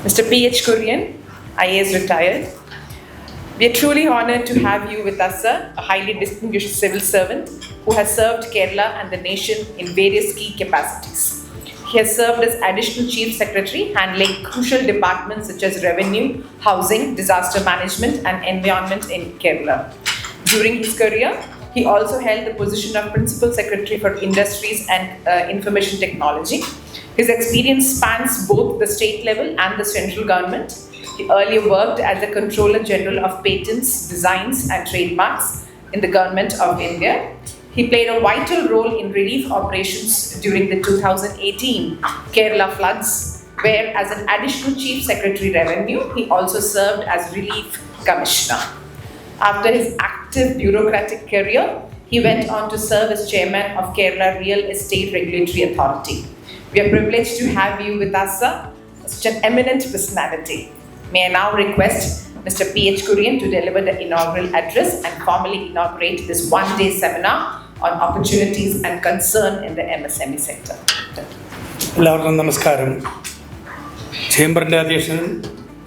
Mr. P.H. Kurian, IAS retired. We are truly honoured to have you with us, sir, a highly distinguished civil servant who has served Kerala and the nation in various key capacities. He has served as Additional Chief Secretary, handling crucial departments such as revenue, housing, disaster management and environment in Kerala. During his career, he also held the position of Principal Secretary for Industries and Information Technology. His experience spans both the state level and the central government. He earlier worked as the Controller General of Patents, Designs and Trademarks in the Government of India. He played a vital role in relief operations during the 2018 Kerala floods, where as an Additional Chief Secretary Revenue, he also served as Relief Commissioner. After his active bureaucratic career, he went on to serve as Chairman of Kerala Real Estate Regulatory Authority. We are privileged to have you with us, sir, such an eminent personality. May I now request Mr. P.H. Kurian to deliver the inaugural address and formally inaugurate this one-day seminar on opportunities and concern in the MSME sector. എല്ലാവർക്കും നമസ്കാരം. ചേംബറിൻ്റെ അധ്യക്ഷനും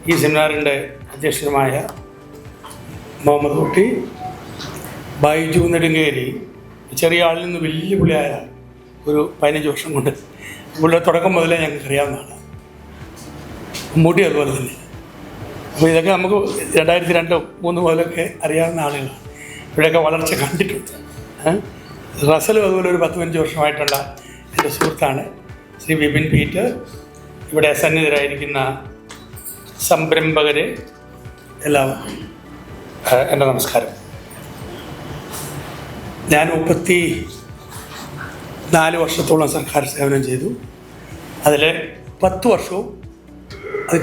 ഈ സെമിനാറിൻ്റെ അധ്യക്ഷനുമായ മുഹമ്മദ് കുട്ടി, ബൈജു നെടുങ്കേരി, ചെറിയ ആളിൽ നിന്ന് വലിയ പുള്ളിയായ ഒരു 15 വർഷം കൊണ്ട് പുള്ളിയുടെ തുടക്കം മുതലേ ഞങ്ങൾക്ക് അറിയാവുന്നതാണ്. മമ്മൂട്ടി അതുപോലെ തന്നെ. അപ്പോൾ ഇതൊക്കെ നമുക്ക് 2002-2003 മുതലൊക്കെ അറിയാവുന്ന ആളുകളാണ്. ഇവിടെയൊക്കെ വളർച്ച കണ്ടിട്ടുണ്ട്. റസലും അതുപോലെ ഒരു 10-15 വർഷമായിട്ടുള്ള എൻ്റെ സുഹൃത്താണ് ശ്രീ വിപിൻ പീറ്റർ. ഇവിടെ സന്നിധരായിരിക്കുന്ന സംരംഭകരെ എല്ലാവർക്കും എൻ്റെ നമസ്കാരം. ഞാൻ 34 വർഷത്തോളം സർക്കാർ സേവനം ചെയ്തു. അതിൽ 10 വർഷവും അതിൽ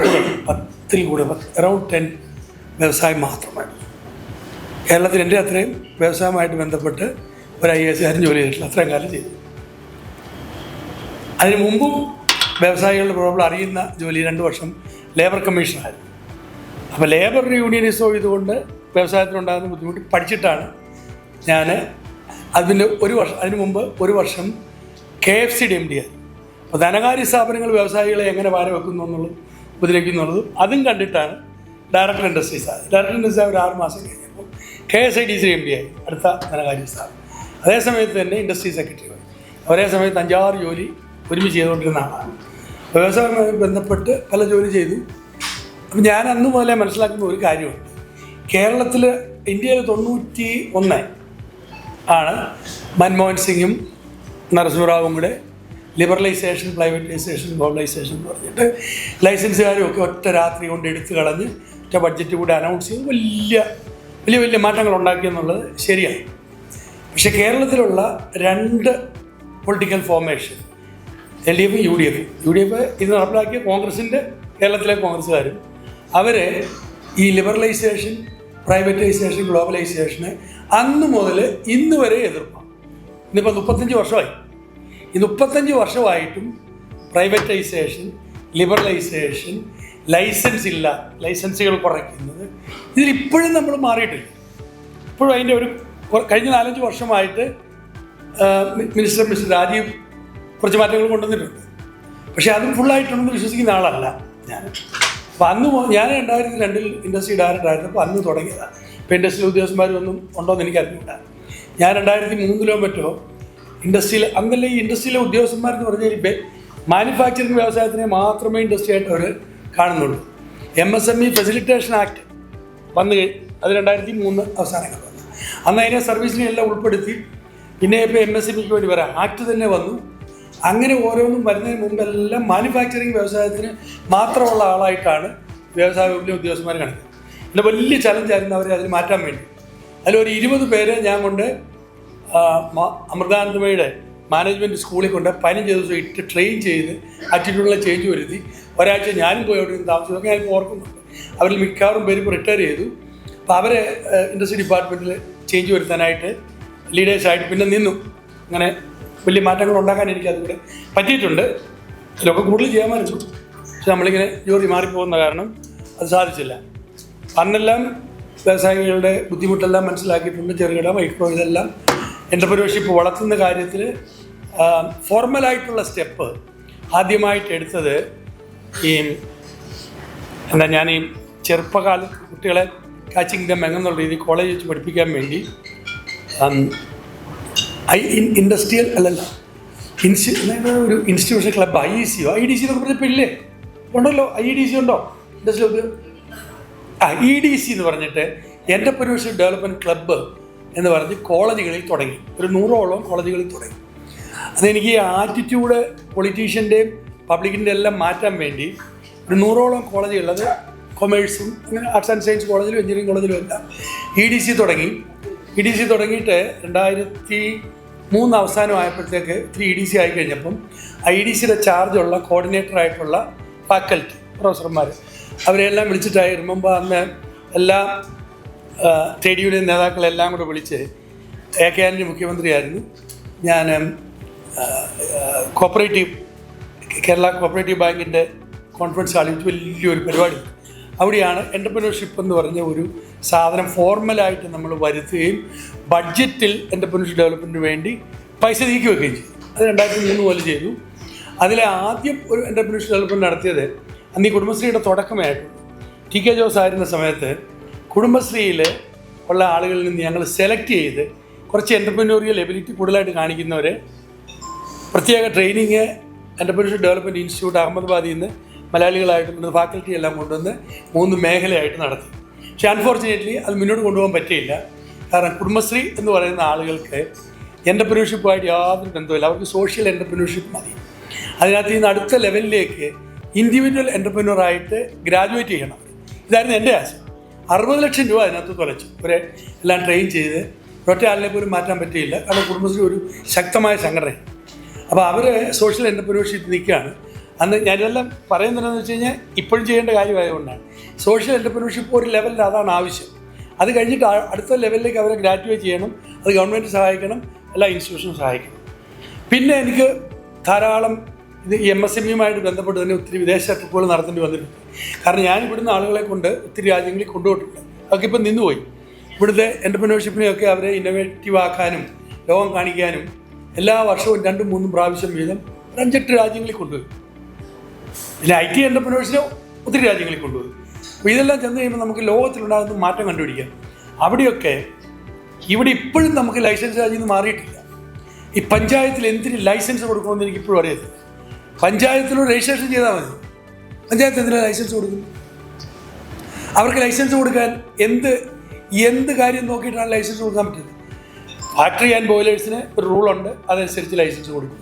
കൂടെ അറൗണ്ട് 10 വ്യവസായം മാത്രമായിരുന്നു. കേരളത്തിൽ എൻ്റെ അത്രയും വ്യവസായമായിട്ട് ബന്ധപ്പെട്ട് ഒരു IAS ജോലി ചെയ്തിട്ടില്ല, അത്രയും കാലം ചെയ്തു. അതിന് മുമ്പും വ്യവസായികളുടെ പ്രോബ്ലം അറിയുന്ന ജോലി 2 വർഷം ലേബർ കമ്മീഷണറായിരുന്നു. അപ്പോൾ ലേബർ യൂണിയനിസം ഇതുകൊണ്ട് വ്യവസായത്തിനുണ്ടാകുന്ന ബുദ്ധിമുട്ട് പഠിച്ചിട്ടാണ് ഞാൻ അതിന് അതിന് മുമ്പ് 1 വർഷം KFCയുടെ MD ആയിരുന്നു. അപ്പോൾ ധനകാര്യ സ്ഥാപനങ്ങൾ വ്യവസായികളെ എങ്ങനെ വാര വെക്കുന്നു എന്നുള്ളതും ഉപദ്രവിക്കുന്നുള്ളതും അതും കണ്ടിട്ടാണ് ഡയറക്ടർ ഇൻഡസ്ട്രീസ് ആയത്. ഡയറക്ടർ ഇൻഡസ്ട്രീസ് ഒരു 6 മാസം കഴിഞ്ഞപ്പോൾ KSIDC MD ആയി, അടുത്ത ധനകാര്യ സ്ഥാപനം. അതേസമയത്ത് തന്നെ ഇൻഡസ്ട്രി സെക്രട്ടറി ആയി. ഒരേ സമയത്ത് 5-6 ജോലി ഒരുമിച്ച് ചെയ്തുകൊണ്ടിരുന്ന ആളാണ്. വ്യവസായവുമായി ബന്ധപ്പെട്ട് പല ജോലി ചെയ്തു. അപ്പം ഞാൻ അന്ന് മുതലേ മനസ്സിലാക്കുന്ന ഒരു കാര്യമുണ്ട്. കേരളത്തിൽ ഇന്ത്യയിൽ 91 ആണ് മൻമോഹൻ സിംഗും നരസിംഹറാവും കൂടെ ലിബറലൈസേഷൻ, പ്രൈവറ്റൈസേഷൻ, ഗ്ലോബലൈസേഷൻ എന്ന് പറഞ്ഞിട്ട് ലൈസൻസുകാരും ഒക്കെ ഒറ്റ രാത്രി കൊണ്ട് എടുത്തു കളഞ്ഞ് ഒറ്റ ബഡ്ജറ്റ് കൂടെ അനൗൺസ് ചെയ്ത് വലിയ മാറ്റങ്ങൾ ഉണ്ടാക്കിയെന്നുള്ളത് ശരിയാണ്. പക്ഷേ കേരളത്തിലുള്ള 2 പൊളിറ്റിക്കൽ ഫോർമേഷൻ, LDF, UDF ഇത് നടപ്പിലാക്കിയ കോൺഗ്രസിൻ്റെ കേരളത്തിലെ കോൺഗ്രസ്സുകാരും അവർ ഈ ലിബറലൈസേഷൻ, പ്രൈവറ്റൈസേഷൻ, ഗ്ലോബലൈസേഷന് അന്ന് മുതൽ ഇന്ന് വരെ എതിർപ്പാണ്. ഇന്നിപ്പോൾ 35 വർഷമായി. ഈ 35 വർഷമായിട്ടും പ്രൈവറ്റൈസേഷൻ, ലിബറലൈസേഷൻ, ലൈസൻസുകൾ കുറയ്ക്കുന്നത്, ഇതിലിപ്പോഴും നമ്മൾ മാറിയിട്ടില്ല. ഇപ്പോഴും അതിൻ്റെ കഴിഞ്ഞ 4-5 വർഷമായിട്ട് മിസ്റ്റർ രാജീവ് കുറച്ച് മാറ്റങ്ങൾ കൊണ്ടുവന്നിട്ടുണ്ട്. പക്ഷേ അതും ഫുള്ളായിട്ടുണ്ടെന്ന് വിശ്വസിക്കുന്ന ആളല്ല ഞാൻ. അപ്പോൾ അന്ന് ഞാൻ 2002 ഇൻഡസ്ട്രി ഡയറക്ടർ ആയിരുന്നപ്പോൾ അന്ന് തുടങ്ങിയതാണ്. ഇപ്പോൾ ഇൻഡസ്ട്രിയൽ ഉദ്യോഗസ്ഥന്മാരൊന്നും ഉണ്ടോയെന്ന് എനിക്കറിഞ്ഞില്ല. ഞാൻ 2003 മറ്റോ ഇൻഡസ്ട്രിയിൽ അന്നല്ല. ഈ ഇൻഡസ്ട്രിയിലെ ഉദ്യോഗസ്ഥന്മാരെന്ന് പറഞ്ഞാൽ മാനുഫാക്ചറിങ് വ്യവസായത്തിനെ മാത്രമേ ഇൻഡസ്ട്രി ആയിട്ട് അവർ കാണുന്നുള്ളൂ. MSME ഫെസിലിറ്റേഷൻ ആക്ട് വന്നു അത് 2003 അവസാനങ്ങൾ വന്നു. അന്ന് അതിനെ സർവീസിനെ എല്ലാം ഉൾപ്പെടുത്തി. പിന്നെ ഇപ്പോൾ MSMEക്ക് വേണ്ടി വരാം ആക്ട് തന്നെ വന്നു. അങ്ങനെ ഓരോന്നും വരുന്നതിന് മുമ്പെല്ലാം മാനുഫാക്ചറിങ് വ്യവസായത്തിന് മാത്രമുള്ള ആളായിട്ടാണ് വ്യവസായ വകുപ്പിലെ ഉദ്യോഗസ്ഥന്മാർ കാണിക്കുന്നത്. പിന്നെ വലിയ ചലഞ്ചായിരുന്നു അവരെ അതിൽ മാറ്റാൻ വേണ്ടി. അതിലൊരു 20 പേരെ ഞാൻ കൊണ്ട് അമൃതാനന്ദമയുടെ മാനേജ്മെൻറ്റ് സ്കൂളിൽ കൊണ്ട് 15 ദിവസം ഇട്ട് ട്രെയിൻ ചെയ്ത് ആറ്റിറ്റ്യൂഡിലുള്ള ചേഞ്ച് വരുത്തി. ഒരാഴ്ച ഞാനും പോയി അവിടെ നിന്ന് താമസിച്ചതൊക്കെ ഞാനിപ്പോൾ ഓർക്കുന്നുണ്ട്. അവരിൽ മിക്കവാറും പേര് ഇപ്പോൾ റിട്ടയർ ചെയ്തു. അപ്പോൾ അവരെ ഇൻഡസ്ട്രി ഡിപ്പാർട്ട്മെൻറ്റിൽ ചേഞ്ച് വരുത്താനായിട്ട് ലീഡേഴ്സായിട്ട് പിന്നെ നിന്നു. അങ്ങനെ വലിയ മാറ്റങ്ങൾ ഉണ്ടാക്കാൻ എനിക്ക് അതുകൂടെ പറ്റിയിട്ടുണ്ട്. അതിലൊക്കെ കൂടുതൽ ചെയ്യാമായിരുന്നു. പക്ഷെ നമ്മളിങ്ങനെ ജോലി മാറിപ്പോകുന്ന കാരണം അത് സാധിച്ചില്ല. അന്നെല്ലാം വ്യവസായികളുടെ ബുദ്ധിമുട്ടെല്ലാം മനസ്സിലാക്കിയിട്ടുണ്ട്. ചെറുകിട, മൈക്രോ, ഇതെല്ലാം എൻ്റർപ്രനർഷിപ്പ് വളർത്തുന്ന കാര്യത്തിൽ ഫോർമലായിട്ടുള്ള സ്റ്റെപ്പ് ആദ്യമായിട്ട് എടുത്തത് ഈ എന്താ ഞാൻ ഈ ചെറുപ്പകാലത്ത് കുട്ടികളെ കാച്ചിങ് ദം എന്നുള്ള രീതിയിൽ കോളേജ് വെച്ച് പഠിപ്പിക്കാൻ വേണ്ടി ഇൻഡസ്ട്രിയൽ അല്ലല്ല ഒരു ഇൻസ്റ്റിറ്റ്യൂഷൻ ക്ലബ്ബ് IEC IDC എന്നൊക്കെ പറഞ്ഞപ്പോൾ ഇല്ലേ ഉണ്ടല്ലോ IEDC ഉണ്ടോ ഇൻഡസ്ട്രിയൽ EDC എന്ന് പറഞ്ഞിട്ട് എൻ്റർപ്രന്യൂർഷിപ്പ് ഡെവലപ്മെൻറ്റ് ക്ലബ്ബ് എന്ന് പറഞ്ഞ് കോളേജുകളിൽ തുടങ്ങി. ഒരു 100ഓളം കോളേജുകളിൽ തുടങ്ങി. അതെനിക്ക് ഈ ആറ്റിറ്റ്യൂഡ് പൊളിറ്റീഷ്യൻ്റെയും പബ്ലിക്കിൻ്റെ എല്ലാം മാറ്റാൻ വേണ്ടി ഒരു 100ഓളം കോളേജുകൾ, അത് കൊമേഴ്സും അങ്ങനെ ആർട്സ് ആൻഡ് സയൻസ് കോളേജിലും എഞ്ചിനീയറിംഗ് കോളേജിലും എല്ലാം EDC തുടങ്ങി. EDC തുടങ്ങിയിട്ട് 2003 അവസാനമായപ്പോഴത്തേക്ക് ഇത്തിരി EDC ആയി കഴിഞ്ഞപ്പം IDCയുടെ ചാർജുള്ള കോർഡിനേറ്ററായിട്ടുള്ള ഫാക്കൽറ്റി പ്രൊഫസർമാർ അവരെല്ലാം വിളിച്ചിട്ടായി. റിമെമ്പർ അന്ന് എല്ലാ ട്രേഡ് യൂണിയൻ നേതാക്കളെല്ലാം കൂടെ വിളിച്ച് AK ആൻ്റണി മുഖ്യമന്ത്രിയായിരുന്നു. ഞാൻ കേരള കോപ്പറേറ്റീവ് ബാങ്കിൻ്റെ കോൺഫറൻസ് ഹാളിൽ വലിയൊരു പരിപാടി, അവിടെയാണ് എൻ്റർപ്രന്യൂർഷിപ്പ് എന്ന് പറഞ്ഞ ഒരു സാധനം ഫോർമലായിട്ട് നമ്മൾ വരുത്തുകയും ബഡ്ജറ്റിൽ എൻ്റർപ്രന്യൂർഷിപ്പ് ഡെവലപ്മെൻറ്റിന് വേണ്ടി പൈസ നീക്കി വെക്കുകയും ചെയ്തു. അത് 2003 പോലെ ചെയ്തു. അതിലെ ആദ്യം ഒരു എൻ്റർപ്രന്യൂർഷിപ്പ് ഡെവലപ്മെൻറ്റ് നടത്തിയത് അന്ന് ഈ കുടുംബശ്രീയുടെ തുടക്കമായിട്ടുള്ളൂ. TK ജോസ് ആയിരുന്ന സമയത്ത് കുടുംബശ്രീയിൽ ഉള്ള ആളുകളിൽ നിന്ന് ഞങ്ങൾ സെലക്ട് ചെയ്ത് കുറച്ച് എൻ്റർപ്രന്യൂറിയൽ എബിലിറ്റി കൂടുതലായിട്ട് കാണിക്കുന്നവരെ പ്രത്യേക ട്രെയിനിങ് എൻ്റർപ്രന്യൂർഷിപ്പ് ഡെവലപ്മെൻറ്റ് ഇൻസ്റ്റിറ്റ്യൂട്ട് അഹമ്മദാബാദിൽ നിന്ന് മലയാളികളായിട്ട് ഫാക്കൽറ്റി എല്ലാം കൊണ്ടുവന്ന് 3 മേഖലയായിട്ട് നടത്തി. പക്ഷേ അൺഫോർച്ചുനേറ്റ്ലി അത് മുന്നോട്ട് കൊണ്ടുപോകാൻ പറ്റിയില്ല. കാരണം കുടുംബശ്രീ എന്ന് പറയുന്ന ആളുകൾക്ക് എൻ്റർപ്രന്യൂർഷിപ്പുമായിട്ട് യാതൊരു ബന്ധമില്ല. അവർക്ക് സോഷ്യൽ എൻ്റർപ്രന്യൂർഷിപ്പ് മതി. അതിനകത്ത് നിന്ന് അടുത്ത ലെവലിലേക്ക് ഇൻഡിവിജ്വൽ എൻ്റർപ്രന്യൂറായിട്ട് ഗ്രാജുവേറ്റ് ചെയ്യണം. ഇതായിരുന്നു എൻ്റെ ആശയം. 60 ലക്ഷം രൂപ അതിനകത്ത് തുലച്ചു. എല്ലാം ട്രെയിൻ ചെയ്ത് ഒറ്റ ആളിനെ പോലും മാറ്റാൻ പറ്റിയില്ല. കാരണം കുടുംബശ്രീ ഒരു ശക്തമായ സംഘടനയാണ്. അപ്പോൾ അവർ സോഷ്യൽ എൻ്റർപ്രന്യൂർഷിപ്പ് നിൽക്കുകയാണ്. അന്ന് ഞാനിതെല്ലാം പറയുന്നതെന്ന് വെച്ച് കഴിഞ്ഞാൽ ഇപ്പോഴും ചെയ്യേണ്ട കാര്യമായതുകൊണ്ടാണ്. സോഷ്യൽ എൻ്റർപ്രന്യൂർഷിപ്പ് ഒരു ലെവലിൽ അതാണ് ആവശ്യം. അത് കഴിഞ്ഞിട്ട് അടുത്ത ലെവലിലേക്ക് അവരെ ഗ്രാജുവേറ്റ് ചെയ്യണം. അത് ഗവൺമെൻറ് സഹായിക്കണം, എല്ലാ ഇൻസ്റ്റിറ്റ്യൂഷനും സഹായിക്കണം. പിന്നെ എനിക്ക് ധാരാളം ഇത് MSMEയുമായിട്ട് ബന്ധപ്പെട്ട് തന്നെ ഒത്തിരി വിദേശ ട്രിപ്പുകൾ നടത്തേണ്ടി വന്നിട്ടുണ്ട്. കാരണം ഞാൻ ഇവിടുന്ന് ആളുകളെ കൊണ്ട് ഒത്തിരി രാജ്യങ്ങളിൽ കൊണ്ടുപോയിട്ടുണ്ട്. അതൊക്കെ ഇപ്പം നിന്നുപോയി. ഇവിടുത്തെ എൻ്റർപ്രന്യൂർഷിപ്പിനെയൊക്കെ അവരെ ഇന്നോവേറ്റീവ് ആക്കാനും ലോകം കാണിക്കാനും എല്ലാ വർഷവും 2-3 പ്രാവശ്യം വീതം 5-8 രാജ്യങ്ങളിൽ കൊണ്ടുപോയി. പിന്നെ IT എൻ്റർപ്രന്യൂർഷിനെ ഒത്തിരി രാജ്യങ്ങളിൽ കൊണ്ടുപോയി. അപ്പോൾ ഇതെല്ലാം ചെന്ന് കഴിയുമ്പോൾ നമുക്ക് ലോകത്തിലുണ്ടാകുന്ന മാറ്റം കണ്ടുപിടിക്കാം. അവിടെയൊക്കെ ഇവിടെ ഇപ്പോഴും നമുക്ക് ലൈസൻസ് രാജ്യം നിന്ന് മാറിയിട്ടില്ല. ഈ പഞ്ചായത്തിൽ എന്തിന് ലൈസൻസ് കൊടുക്കണമെന്ന് എനിക്ക് ഇപ്പോഴും അറിയത്തില്ല. പഞ്ചായത്തിലൂടെ രജിസ്ട്രേഷൻ ചെയ്താൽ മതി. പഞ്ചായത്ത് എന്തിനാണ് ലൈസൻസ് കൊടുക്കുന്നത്? അവർക്ക് ലൈസൻസ് കൊടുക്കാൻ എന്ത് കാര്യം നോക്കിയിട്ടാണ് ലൈസൻസ് കൊടുക്കാൻ പറ്റുന്നത്? ഫാക്ടറി ആൻഡ് ബോയിലേഴ്സിന് ഒരു റൂളുണ്ട്, അതനുസരിച്ച് ലൈസൻസ് കൊടുക്കും.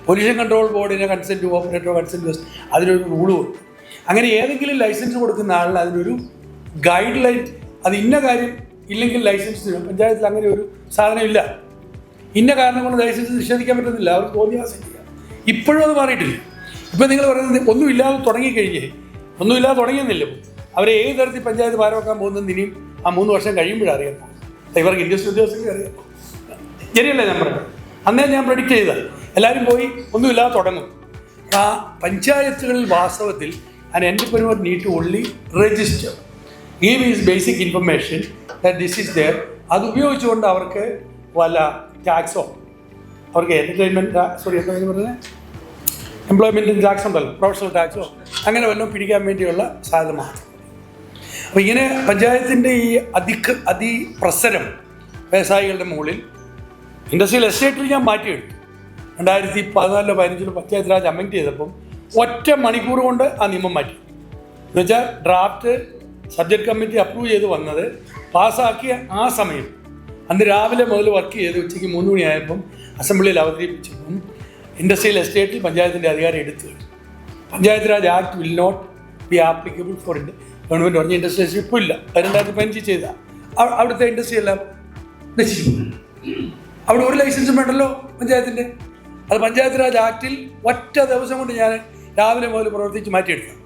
പൊല്യൂഷൻ കൺട്രോൾ ബോർഡിന് കൺസെൻറ്റ് ഓപ്പറേറ്ററോ കൺസെൻറ്റ് അതിനൊരു റൂളും ഉണ്ട്. അങ്ങനെ ഏതെങ്കിലും ലൈസൻസ് കൊടുക്കുന്ന ആളിന് അതിനൊരു ഗൈഡ് ലൈൻ, അത് ഇന്ന കാര്യം ഇല്ലെങ്കിൽ ലൈസൻസ് തരും. പഞ്ചായത്തിൽ അങ്ങനെ ഒരു സാധനം ഇല്ല. ഇന്ന കാരണം കൊണ്ട് ലൈസൻസ് നിഷേധിക്കാൻ പറ്റുന്നില്ല. അവർക്ക് തോന്നിയാസം ചെയ്യാം. ഇപ്പോഴും അത് മാറിയിട്ടില്ല. ഇപ്പം നിങ്ങൾ പറയുന്നത് ഒന്നുമില്ലാതെ തുടങ്ങിയെന്നില്ല. അവരെ ഏത് തരത്തിൽ പഞ്ചായത്ത് ഭാരമാക്കാൻ പോകുന്നത് ഇനിയും ആ 3 വർഷം കഴിയുമ്പോഴാണ് അറിയാൻ പോകുന്നത്. ഇവർക്ക് ഇൻഡസ്ട്രി ഉദ്യോഗസ്ഥർക്ക് അറിയാം. ശരിയല്ലേ ഞാൻ പറയുന്നത്? അന്നേ ഞാൻ പ്രെഡിക്റ്റ് ചെയ്താൽ എല്ലാവരും പോയി ഒന്നുമില്ലാതെ തുടങ്ങും. ആ പഞ്ചായത്തുകളിൽ വാസ്തവത്തിൽ an entrepreneur need to only register, give his basic information that this is there. അത് ഉപയോഗിച്ചുകൊണ്ട് അവർക്ക് വല്ല ടാക്സോ അവർക്ക് എംപ്ലോയ്മെൻറ്റ് ടാക്സ് ഉണ്ടല്ലോ, പ്രൊഫഷണൽ ടാക്സോ അങ്ങനെ വല്ലതും പിടിക്കാൻ വേണ്ടിയുള്ള സാധ്യത മാത്രം. അപ്പോൾ ഇങ്ങനെ പഞ്ചായത്തിൻ്റെ ഈ അതിപ്രസരം വ്യവസായികളുടെ മുകളിൽ ഇൻഡസ്ട്രിയൽ എസ്റ്റേറ്റിൽ ഞാൻ മാറ്റിയെടുത്തു. 2014-15 പഞ്ചായത്ത് രാജ് അമെൻഡ് ചെയ്തപ്പം ഒറ്റ മണിക്കൂർ കൊണ്ട് ആ നിയമം മാറ്റി. എന്നുവെച്ചാൽ ഡ്രാഫ്റ്റ് സബ്ജക്റ്റ് കമ്മിറ്റി അപ്രൂവ് ചെയ്ത് വന്നത് പാസ്സാക്കിയ ആ സമയം അന്ന് രാവിലെ മുതൽ വർക്ക് ചെയ്ത് ഉച്ചയ്ക്ക് 3 മണിയായപ്പം അസംബ്ലിയിൽ അവതരിപ്പിച്ചപ്പം ഇൻഡസ്ട്രിയൽ എസ്റ്റേറ്റിൽ പഞ്ചായത്തിൻ്റെ അധികാരം എടുത്തു. Panchayat Raj Act will not be applicable for government പറഞ്ഞ ഇൻഡസ്ട്രിയൽ എസ്റ്റേറ്റ് ഇപ്പോൾ ഇല്ല. 2015 ചെയ്ത അവിടുത്തെ ഇൻഡസ്ട്രി എല്ലാം നശിച്ചു. അവിടെ ഒരു ലൈസൻസും വേണ്ടല്ലോ പഞ്ചായത്തിൻ്റെ. അത് പഞ്ചായത്ത് രാജ് ആക്ടിൽ ഒറ്റ ദിവസം കൊണ്ട് ഞാൻ രാവിലെ മുതൽ പ്രവർത്തിച്ച് മാറ്റിയെടുക്കാം.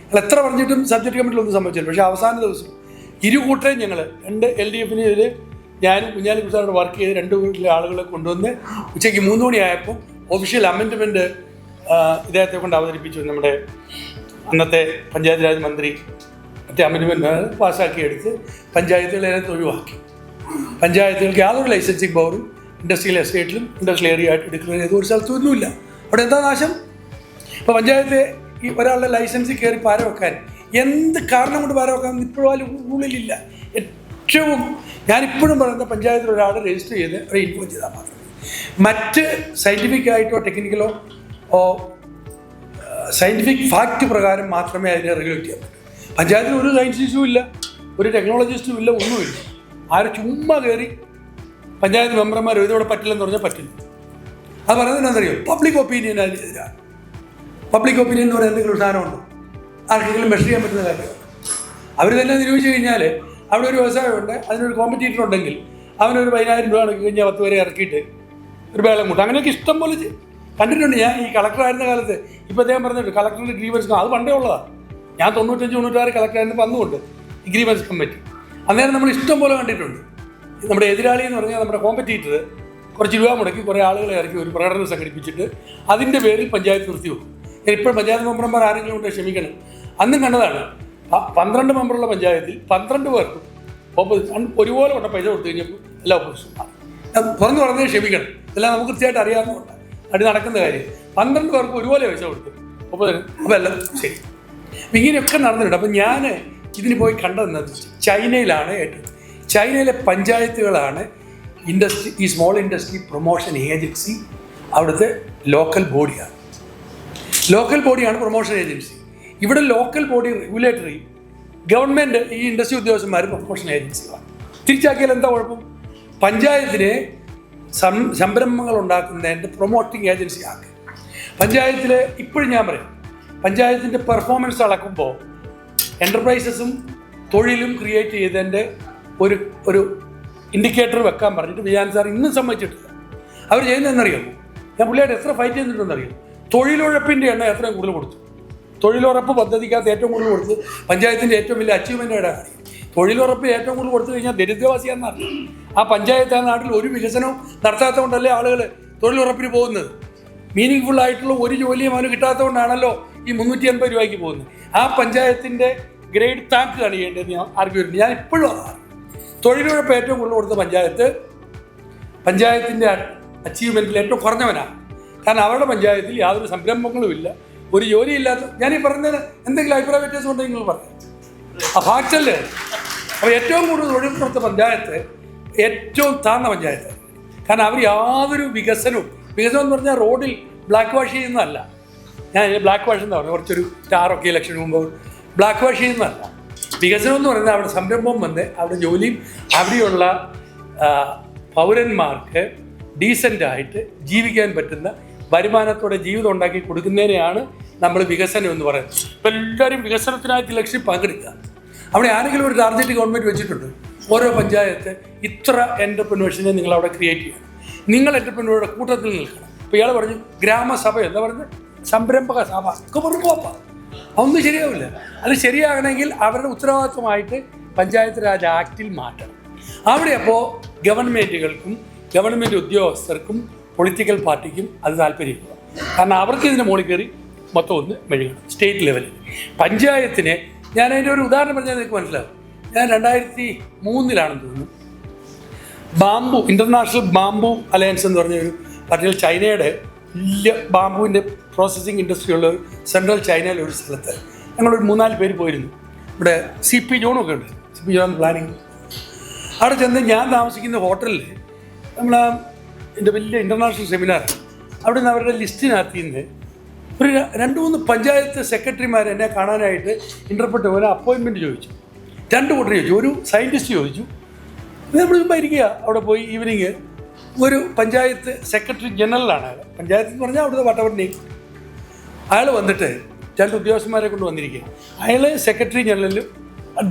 അല്ല എത്ര പറഞ്ഞിട്ടും സബ്ജക്റ്റ് കമ്മിറ്റിയിലൊന്നും സംഭവിച്ചില്ല. പക്ഷേ അവസാന ദിവസം ഇരുകൂട്ടരെയും ഞങ്ങൾ 2 LDFന് ഇതിൽ ഞാനും കുഞ്ഞാലിക്കുസാറോട് വർക്ക് ചെയ്ത് 2 വീട്ടിലെ ആളുകളെ കൊണ്ടുവന്ന് ഉച്ചയ്ക്ക് 3 മണിയായപ്പോൾ ഒഫീഷ്യൽ അമെൻഡ്മെൻറ്റ് ഇദ്ദേഹത്തെ കൊണ്ട് അവതരിപ്പിച്ചു. നമ്മുടെ അന്നത്തെ പഞ്ചായത്ത് രാജ് മന്ത്രി മറ്റേ അമെൻഡ്മെൻറ്റ് പാസ്സാക്കിയെടുത്ത് പഞ്ചായത്തുകളെ ഒഴിവാക്കി. പഞ്ചായത്തുകൾക്ക് യാതൊരു ലൈസൻസിങ് പവറും ഇൻഡസ്ട്രിയൽ എസ്റ്റേറ്റിലും ഇൻഡസ്ട്രിയൽ ഏരിയ ആയിട്ട് ഡിക്ലെയർ ചെയ്ത ഒരു സ്ഥലത്തൊന്നുമില്ല. അവിടെ എന്താ നാശം? ഇപ്പോൾ പഞ്ചായത്ത് ഈ ഒരാളുടെ ലൈസൻസിൽ കയറി പാര വെക്കാൻ എന്ത് കാരണം കൊണ്ട് ഭാരം വെക്കാൻ ഇപ്പോഴും അതിൽ ഉള്ളിലില്ല. ഏറ്റവും ഞാനിപ്പോഴും പറയുന്ന പഞ്ചായത്തിൽ ഒരാൾ രജിസ്റ്റർ ചെയ്ത് ഇൻഫോം ചെയ്താൽ മാത്രമേ മറ്റ് സയൻറ്റിഫിക് ആയിട്ടോ ടെക്നിക്കലോ സയൻറ്റിഫിക് ഫാക്റ്റ് പ്രകാരം മാത്രമേ അതിനെ റെഗുലേറ്റ് ചെയ്യാൻ പറ്റൂ. പഞ്ചായത്തിൽ ഒരു സയൻറ്റിസ്റ്റും ഇല്ല, ഒരു ടെക്നോളജിസ്റ്റും ഇല്ല, ഒന്നുമില്ല. ആരും ചുമ്മാ കയറി പഞ്ചായത്ത് മെമ്പർമാർ ഇതോടെ പറ്റില്ലെന്ന് പറഞ്ഞാൽ പറ്റില്ല. അത് പറയുന്നത് എന്തറിയോ? പബ്ലിക് ഒപ്പീനിയൻ അതിനെതിരാണ്. പബ്ലിക് ഒപ്പീനിയൻ എന്ന് പറയുന്ന എന്തെങ്കിലും ഒരു സാധനമുണ്ടോ? ആർക്കെങ്കിലും മെഷർ ചെയ്യാൻ പറ്റുന്ന കാര്യമാണ്. അവർ തന്നെ നിരൂപിച്ച് കഴിഞ്ഞാൽ അവിടെ ഒരു വ്യവസായമുണ്ട്, അതിനൊരു കോമ്പറ്റീറ്റർ ഉണ്ടെങ്കിൽ അവനൊരു 10,000 രൂപ അടക്കി കഴിഞ്ഞാൽ 10 പേരെ ഇറക്കിയിട്ട് ഒരു ബേളം കൂട്ടും. അങ്ങനെയൊക്കെ ഇഷ്ടം പോലെ കണ്ടിട്ടുണ്ട്. ഞാൻ ഈ കളക്ടറായിരുന്ന കാലത്ത് ഇപ്പോൾ അദ്ദേഹം പറഞ്ഞിട്ട് കളക്ടറിൻ്റെ ഗ്രീവൻസ് അത് പണ്ടേ ഉള്ളതാണ്. ഞാൻ 95-96 കളക്ടറായിരുന്നു വന്നുകൊണ്ട് ഈ ഗ്രീവൻസ് കമ്മിറ്റി അന്നേരം നമ്മൾ ഇഷ്ടം പോലെ കണ്ടിട്ടുണ്ട്. നമ്മുടെ എതിരാളി എന്ന് പറഞ്ഞാൽ നമ്മുടെ കോമ്പറ്റീറ്റർ കുറച്ച് രൂപ മുടക്കി കുറേ ആളുകളെ ഇറക്കി ഒരു പ്രകടനം സംഘടിപ്പിച്ചിട്ട് അതിൻ്റെ പേരിൽ പഞ്ചായത്ത് നിർത്തി വെക്കും. ഇപ്പോൾ പഞ്ചായത്ത് മെമ്പർമാർ ആരെങ്കിലും ഉണ്ട് ക്ഷമിക്കണം. അന്നും കണ്ടതാണ് 12 മെമ്പറുള്ള പഞ്ചായത്തിൽ 12 പേർക്കും ഒരുപോലെ കൊണ്ട പൈസ കൊടുത്തു കഴിഞ്ഞപ്പോൾ എല്ലാ ഓപ്പോസിഷനും പറഞ്ഞത് ക്ഷമിക്കണം. ഇതെല്ലാം നമുക്ക് കൃത്യമായിട്ട് അറിയാവുന്നതുകൊണ്ട് അടി നടക്കുന്ന കാര്യം. 12 പേർക്ക് ഒരുപോലെ പൈസ കൊടുത്തു അപ്പോൾ എല്ലാം ശരി. അപ്പം ഇങ്ങനെയൊക്കെ നടന്നിട്ടുണ്ട്. അപ്പം ഞാൻ ഇതിന് പോയി കണ്ടതെന്നത് ചൈനയിലാണ് ഏറ്റവും. ചൈനയിലെ പഞ്ചായത്തുകളാണ് ഈ സ്മോൾ ഇൻഡസ്ട്രി പ്രൊമോഷൻ ഏജൻസി. അവിടുത്തെ ലോക്കൽ ബോഡിയാണ് പ്രൊമോഷൻ ഏജൻസി. ഇവിടെ ലോക്കൽ ബോഡി റെഗുലേറ്ററി, ഗവൺമെൻറ് ഈ ഇൻഡസ്ട്രി ഉദ്യോഗസ്ഥന്മാർ പ്രൊമോഷൻ ഏജൻസികളാണ്. തിരിച്ചാക്കിയാൽ എന്താ കുഴപ്പം? പഞ്ചായത്തിനെ സംരംഭങ്ങൾ ഉണ്ടാക്കുന്നതിൻ്റെ പ്രൊമോട്ടിങ് ഏജൻസി ആക്കി. പഞ്ചായത്തിൽ ഇപ്പോഴും ഞാൻ പറയും, പഞ്ചായത്തിൻ്റെ പെർഫോമൻസ് അളക്കുമ്പോൾ എൻ്റർപ്രൈസസും തൊഴിലും ക്രിയേറ്റ് ചെയ്തതിൻ്റെ ഒരു ഇൻഡിക്കേറ്റർ വെക്കാൻ പറഞ്ഞിട്ട് വിജയൻ സാർ ഇന്നും സമ്മതിച്ചിട്ടില്ല. അവർ ചെയ്യുന്നതെന്നറിയാമോ? ഞാൻ പുള്ളിയായിട്ട് എത്ര ഫൈറ്റ് ചെയ്തിട്ടുണ്ടെന്നറിയാം. തൊഴിലുറപ്പിൻ്റെ എണ്ണം എത്രയും കൂടുതൽ കൊടുത്തു. തൊഴിലുറപ്പ് പദ്ധതിക്കകത്ത് ഏറ്റവും കൂടുതൽ കൊടുത്ത് പഞ്ചായത്തിൻ്റെ ഏറ്റവും വലിയ അച്ചീവ്മെൻ്റ് തൊഴിലുറപ്പ് ഏറ്റവും കൂടുതൽ കൊടുത്തു കഴിഞ്ഞാൽ ദരിദ്രവാസിയാണെന്നറിയാം. ആ പഞ്ചായത്ത് ആ നാട്ടിൽ ഒരു വികസനവും നടത്താത്തതുകൊണ്ടല്ലേ ആളുകൾ തൊഴിലുറപ്പിന് പോകുന്നത്. മീനിങ് ഫുൾ ആയിട്ടുള്ള ഒരു ജോലിയും അവന് കിട്ടാത്തതുകൊണ്ടാണല്ലോ ഈ 380 രൂപയ്ക്ക് പോകുന്നത്. ആ പഞ്ചായത്തിൻ്റെ ഗ്രേഡ് താക്കുകയാണ് ചെയ്യേണ്ടത്. ഞാൻ ആർഗ്യുമെന്റ് ഞാൻ ഇപ്പോഴും അതാണ്. തൊഴിലുറപ്പ് ഏറ്റവും കൂടുതൽ കൊടുത്ത പഞ്ചായത്തിൻ്റെ അച്ചീവ്മെൻറ്റിൽ ഏറ്റവും കുറഞ്ഞവനാണ്. കാരണം അവരുടെ പഞ്ചായത്തിൽ യാതൊരു സംരംഭങ്ങളുമില്ല, ഒരു ജോലിയില്ലാത്ത. ഞാനീ പറഞ്ഞത് എന്തെങ്കിലും അഭിപ്രായ വ്യത്യാസം ഉണ്ടെങ്കിൽ നിങ്ങൾ പറഞ്ഞു. ആ ഫാക്റ്റല്ലേ? അപ്പോൾ ഏറ്റവും കൂടുതൽ തൊഴിൽ കൊടുത്ത പഞ്ചായത്ത് ഏറ്റവും താഴ്ന്ന പഞ്ചായത്ത്. കാരണം അവർ യാതൊരു വികസനം എന്ന് പറഞ്ഞാൽ റോഡിൽ ബ്ലാക്ക് വാഷ് ചെയ്യുന്നതല്ല. ഞാൻ ബ്ലാക്ക് വാഷ് എന്ന് പറഞ്ഞു കുറച്ചൊരു 6 ലക്ഷം മുമ്പ് ബ്ലാക്ക് വാഷ് ചെയ്യുന്നതല്ല. വികസനം എന്ന് പറയുന്നത് അവിടെ സംരംഭം വന്ന് അവിടെ ജോലിയും അവിടെയുള്ള പൗരന്മാർക്ക് ഡീസൻ്റായിട്ട് ജീവിക്കാൻ പറ്റുന്ന വരുമാനത്തോടെ ജീവിതം ഉണ്ടാക്കി കൊടുക്കുന്നതിനെയാണ് നമ്മൾ വികസനം എന്ന് പറയുന്നത്. ഇപ്പോൾ എല്ലാവരും വികസനത്തിനായിട്ട് ലക്ഷ്യം പങ്കെടുക്കുക. അവിടെ ആരെങ്കിലും ഒരു ടാർഗറ്റ് ഗവൺമെൻറ് വെച്ചിട്ടുണ്ട്, ഓരോ പഞ്ചായത്ത് ഇത്ര എൻ്റർപ്രന്യൂർഷിനെ നിങ്ങൾ അവിടെ ക്രിയേറ്റ് ചെയ്യണം, നിങ്ങൾ എൻ്റർപ്രന്യൂറുടെ കൂട്ടത്തിൽ നിൽക്കണം. ഇപ്പോൾ ഇയാൾ പറഞ്ഞു ഗ്രാമസഭ എന്താ പറയുന്നത്, സംരംഭക സഭ ഒക്കെ പറഞ്ഞു പോപ്പാ. അതൊന്നും ശരിയാവില്ല. അത് ശരിയാകണമെങ്കിൽ അവരുടെ ഉത്തരവാദിത്വമായിട്ട് പഞ്ചായത്ത് രാജ് ആക്റ്റിൽ മാറ്റണം. അവിടെ അപ്പോൾ ഗവൺമെൻറ്റുകൾക്കും ഗവൺമെൻറ് ഉദ്യോഗസ്ഥർക്കും പൊളിറ്റിക്കൽ പാർട്ടിക്കും അത് താല്പര്യമില്ല. കാരണം അവർക്ക് ഇതിന് മുകളിൽ കയറി മൊത്തം ഒന്ന് മെഴുകണം സ്റ്റേറ്റ് ലെവലിൽ. പഞ്ചായത്തിന് ഞാൻ അതിൻ്റെ ഒരു ഉദാഹരണം പറഞ്ഞാൽ നിങ്ങൾക്ക് മനസ്സിലാവും. ഞാൻ 2003 തോന്നുന്നു ബാംബു ഇന്റർനാഷണൽ ബാംബു അലയൻസ് എന്ന് പറഞ്ഞൊരു പറഞ്ഞാൽ ചൈനയുടെ വലിയ ബാംബുവിൻ്റെ പ്രോസസ്സിങ് ഇൻഡസ്ട്രി ഉള്ള സെൻട്രൽ ചൈനയിലെ ഒരു സ്ഥലത്ത് ഞങ്ങളൊരു 3-4 പേര് പോയിരുന്നു. ഇവിടെ CP ജോണൊക്കെ ഉണ്ട്, CP ജോൺ പ്ലാനിങ്. അവിടെ ചെന്ന് ഞാൻ താമസിക്കുന്ന ഹോട്ടലിൽ നമ്മൾ എൻ്റെ വലിയ ഇൻ്റർനാഷണൽ സെമിനാർ അവിടെ നിന്ന് അവരുടെ ലിസ്റ്റിനകത്ത് നിന്ന് ഒരു 2-3 പഞ്ചായത്ത് സെക്രട്ടറിമാർ എന്നെ കാണാനായിട്ട് ഇൻ്റർപ്രറ്റ് പോലെ അപ്പോയിൻമെൻറ്റ് ചോദിച്ചു. 2 കൂട്ടർ ചോദിച്ചു. ഒരു സയൻറ്റിസ്റ്റ് ചോദിച്ചു. നമ്മൾ ചുമ്മാ ഇരിക്കുക. അവിടെ പോയി ഈവനിങ് ഒരു പഞ്ചായത്ത് സെക്രട്ടറി ജനറലാണ് അയാൾ. പഞ്ചായത്ത് എന്ന് പറഞ്ഞാൽ അവിടുത്തെ വട്ടവണ്ണി. അയാൾ വന്നിട്ട് 2 ഉദ്യോഗസ്ഥന്മാരെ കൊണ്ട് വന്നിരിക്കുക. അയാൾ സെക്രട്ടറി ജനറലും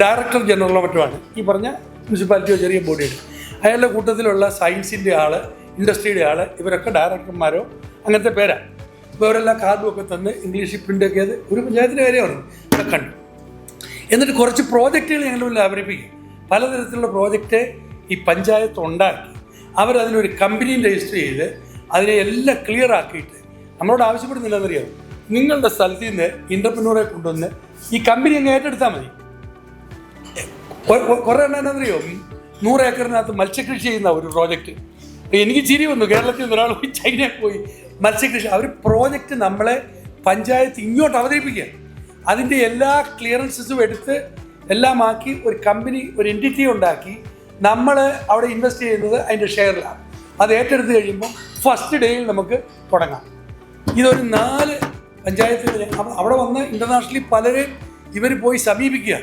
ഡയറക്ടർ ജനറലോ മറ്റുമാണ് ഈ പറഞ്ഞ മുനിസിപ്പാലിറ്റിയോ ചെറിയ ബോഡിയുടെ. അയാളുടെ കൂട്ടത്തിലുള്ള സയൻസിൻ്റെ ആൾ, ഇൻഡസ്ട്രിയുടെ ആൾ, ഇവരൊക്കെ ഡയറക്ടർമാരോ അങ്ങനത്തെ പേരാണ്. ഇപ്പോൾ അവരെല്ലാം കാർഡും ഒക്കെ തന്ന് ഇംഗ്ലീഷിൽ പ്രിൻ്റൊക്കെ അത് ഒരു പഞ്ചായത്തിൻ്റെ കാര്യമാണ് ഒക്കെ കണ്ടു. എന്നിട്ട് കുറച്ച് പ്രോജക്റ്റുകൾ ഞങ്ങൾ മുന്നിൽ അവതരിപ്പിക്കും. പലതരത്തിലുള്ള പ്രോജക്റ്റ് ഈ പഞ്ചായത്ത് ഉണ്ടാക്കി അവരതിനൊരു കമ്പനിയും രജിസ്റ്റർ ചെയ്ത് അതിനെ എല്ലാം ക്ലിയർ ആക്കിയിട്ട് നമ്മളോട് ആവശ്യപ്പെടുന്നില്ലെന്നറിയാം. നിങ്ങളുടെ സ്ഥലത്ത് നിന്ന് ഇൻ്റർപ്രന്യൂറെ കൊണ്ടുവന്ന് ഈ കമ്പനി അങ്ങ് ഏറ്റെടുത്താൽ മതി. കുറേ എണ്ണം എന്നറിയോ 100 ഏക്കറിനകത്ത് മത്സ്യകൃഷി ചെയ്യുന്ന ഒരു പ്രോജക്റ്റ്. എനിക്ക് ചിരി വന്നു. കേരളത്തിൽ നിന്ന് ഒരാൾ പോയി ചൈനയിൽ പോയി മത്സ്യകൃഷി. അവർ പ്രോജക്റ്റ് നമ്മളെ പഞ്ചായത്ത് ഇങ്ങോട്ട് അവതരിപ്പിക്കുക. അതിൻ്റെ എല്ലാ ക്ലിയറൻസസും എടുത്ത് എല്ലാമാക്കി ഒരു കമ്പനി, ഒരു എൻറ്റിറ്റി ഉണ്ടാക്കി നമ്മൾ അവിടെ ഇൻവെസ്റ്റ് ചെയ്യുന്നത് അതിൻ്റെ ഷെയറിലാണ്. അത് ഏറ്റെടുത്ത് കഴിയുമ്പോൾ ഫസ്റ്റ് ഡേയിൽ നമുക്ക് തുടങ്ങാം. ഇതൊരു 4 പഞ്ചായത്തുകൾ അവിടെ വന്ന് ഇൻ്റർനാഷണലി പലരും ഇവർ പോയി സമീപിക്കുക.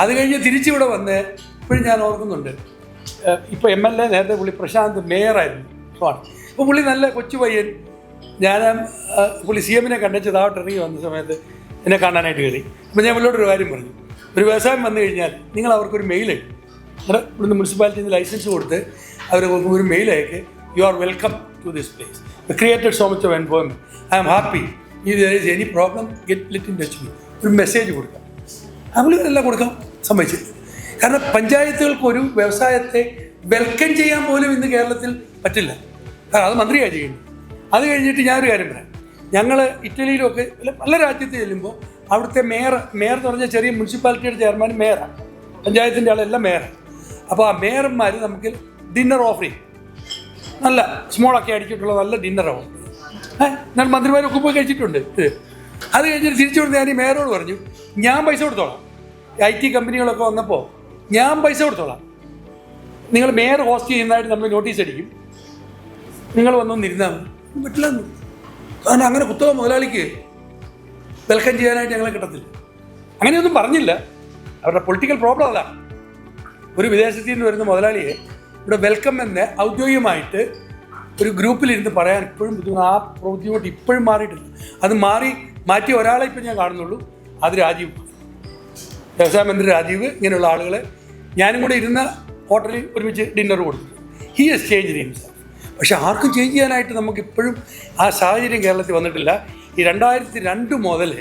അത് കഴിഞ്ഞ് തിരിച്ചിവിടെ വന്ന് ഇപ്പോഴും ഞാൻ ഓർക്കുന്നുണ്ട്, ഇപ്പോൾ MLA നേരത്തെ പുള്ളി പ്രശാന്ത് മേയറായിരുന്നു. അപ്പോൾ പുള്ളി നല്ല കൊച്ചു പയ്യൻ. ഞാൻ പുള്ളി CM-നെ കണ്ടച്ച് താഴോട്ട് ഇറങ്ങി വന്ന സമയത്ത് എന്നെ കാണാനായിട്ട് കയറി. അപ്പോൾ ഞാൻ പുള്ളിയോടൊരു കാര്യം പറഞ്ഞു, ഒരു വ്യവസായം വന്നു കഴിഞ്ഞാൽ നിങ്ങൾ അവർക്കൊരു മെയിൽ അയക്കും. നമ്മുടെ ഇവിടുന്ന് മുനിസിപ്പാലിറ്റിയിൽ നിന്ന് ലൈസൻസ് കൊടുത്ത് അവർ ഒരു മെയിൽ അയക്ക്, you are welcome to this place, created so much of environment, I am happy, if there is any problem let in touch me, ഒരു മെസ്സേജ് കൊടുക്കാം. അവളിതെല്ലാം കൊടുക്കാൻ സമ്മതിച്ചില്ല. കാരണം പഞ്ചായത്തുകൾക്ക് ഒരു വ്യവസായത്തെ വെൽക്കം ചെയ്യാൻ പോലും ഇന്ന് കേരളത്തിൽ പറ്റില്ല. കാരണം അത് മന്ത്രിയാണ് ചെയ്യുന്നത്. അത് കഴിഞ്ഞിട്ട് ഞാനൊരു കാര്യം പറയാം, ഞങ്ങൾ ഇറ്റലിയിലൊക്കെ പല രാജ്യത്ത് ചെല്ലുമ്പോൾ അവിടുത്തെ മേയർ എന്ന് പറഞ്ഞാൽ ചെറിയ മുനിസിപ്പാലിറ്റിയുടെ ചെയർമാൻ മേയറാണ്, പഞ്ചായത്തിൻ്റെ ആളെല്ലാം മേയറാണ്. അപ്പോൾ ആ മേയർമാർ നമുക്ക് ഡിന്നർ ഓഫർ ചെയ്യും, നല്ല സ്മോളൊക്കെ അടിച്ചിട്ടുള്ള നല്ല ഡിന്നർ ഓഫർ. ഞാൻ മന്ത്രിമാരൊക്കെ പോയി കഴിച്ചിട്ടുണ്ട്. അത് കഴിഞ്ഞിട്ട് തിരിച്ചു കൊടുത്ത് ഞാൻ ഈ മേയറോട് പറഞ്ഞു, ഞാൻ പൈസ കൊടുത്തോളാം. IT കമ്പനികളൊക്കെ വന്നപ്പോൾ ഞാൻ പൈസ കൊടുത്തോളാം, നിങ്ങൾ മേയർ ഹോസ്റ്റ് ചെയ്യുന്നതായിട്ട് നമ്മൾ നോട്ടീസ് അടിക്കും, നിങ്ങൾ വന്നൊന്നിരുന്നാൽ മതി. പറ്റില്ലെന്ന്. കാരണം അങ്ങനെ കുത്തക മുതലാളിക്ക് വെൽക്കം ചെയ്യാനായിട്ട് ഞങ്ങളെ കിട്ടത്തില്ല. അങ്ങനെയൊന്നും പറഞ്ഞില്ല, അവരുടെ പൊളിറ്റിക്കൽ പ്രോബ്ലം അതാണ്. ഒരു വിദേശത്തിൽ നിന്ന് വരുന്ന മുതലാളിയെ ഇവിടെ വെൽക്കം എന്ന് ഔദ്യോഗികമായിട്ട് ഒരു ഗ്രൂപ്പിലിരുന്ന് പറയാൻ ഇപ്പോഴും ബുദ്ധിമുട്ട്. ആ ബുദ്ധിമുട്ട് ഇപ്പോഴും മാറിയിട്ടില്ല. അത് മാറ്റിയ ഒരാളെ ഇപ്പം ഞാൻ കാണുന്നുള്ളൂ, അത് രാജീവ്, വ്യവസായ മന്ത്രി രാജീവ്. ഇങ്ങനെയുള്ള ആളുകളെ ഞാനും കൂടെ ഇരുന്ന ഹോട്ടലിൽ ഒരുമിച്ച് ഡിന്നർ കൊടുത്തു. He has change himself. പക്ഷെ ആർക്കും ചേഞ്ച് ചെയ്യാനായിട്ട് നമുക്കിപ്പോഴും ആ സാഹചര്യം കേരളത്തിൽ വന്നിട്ടില്ല. ഈ 2002 മുതൽ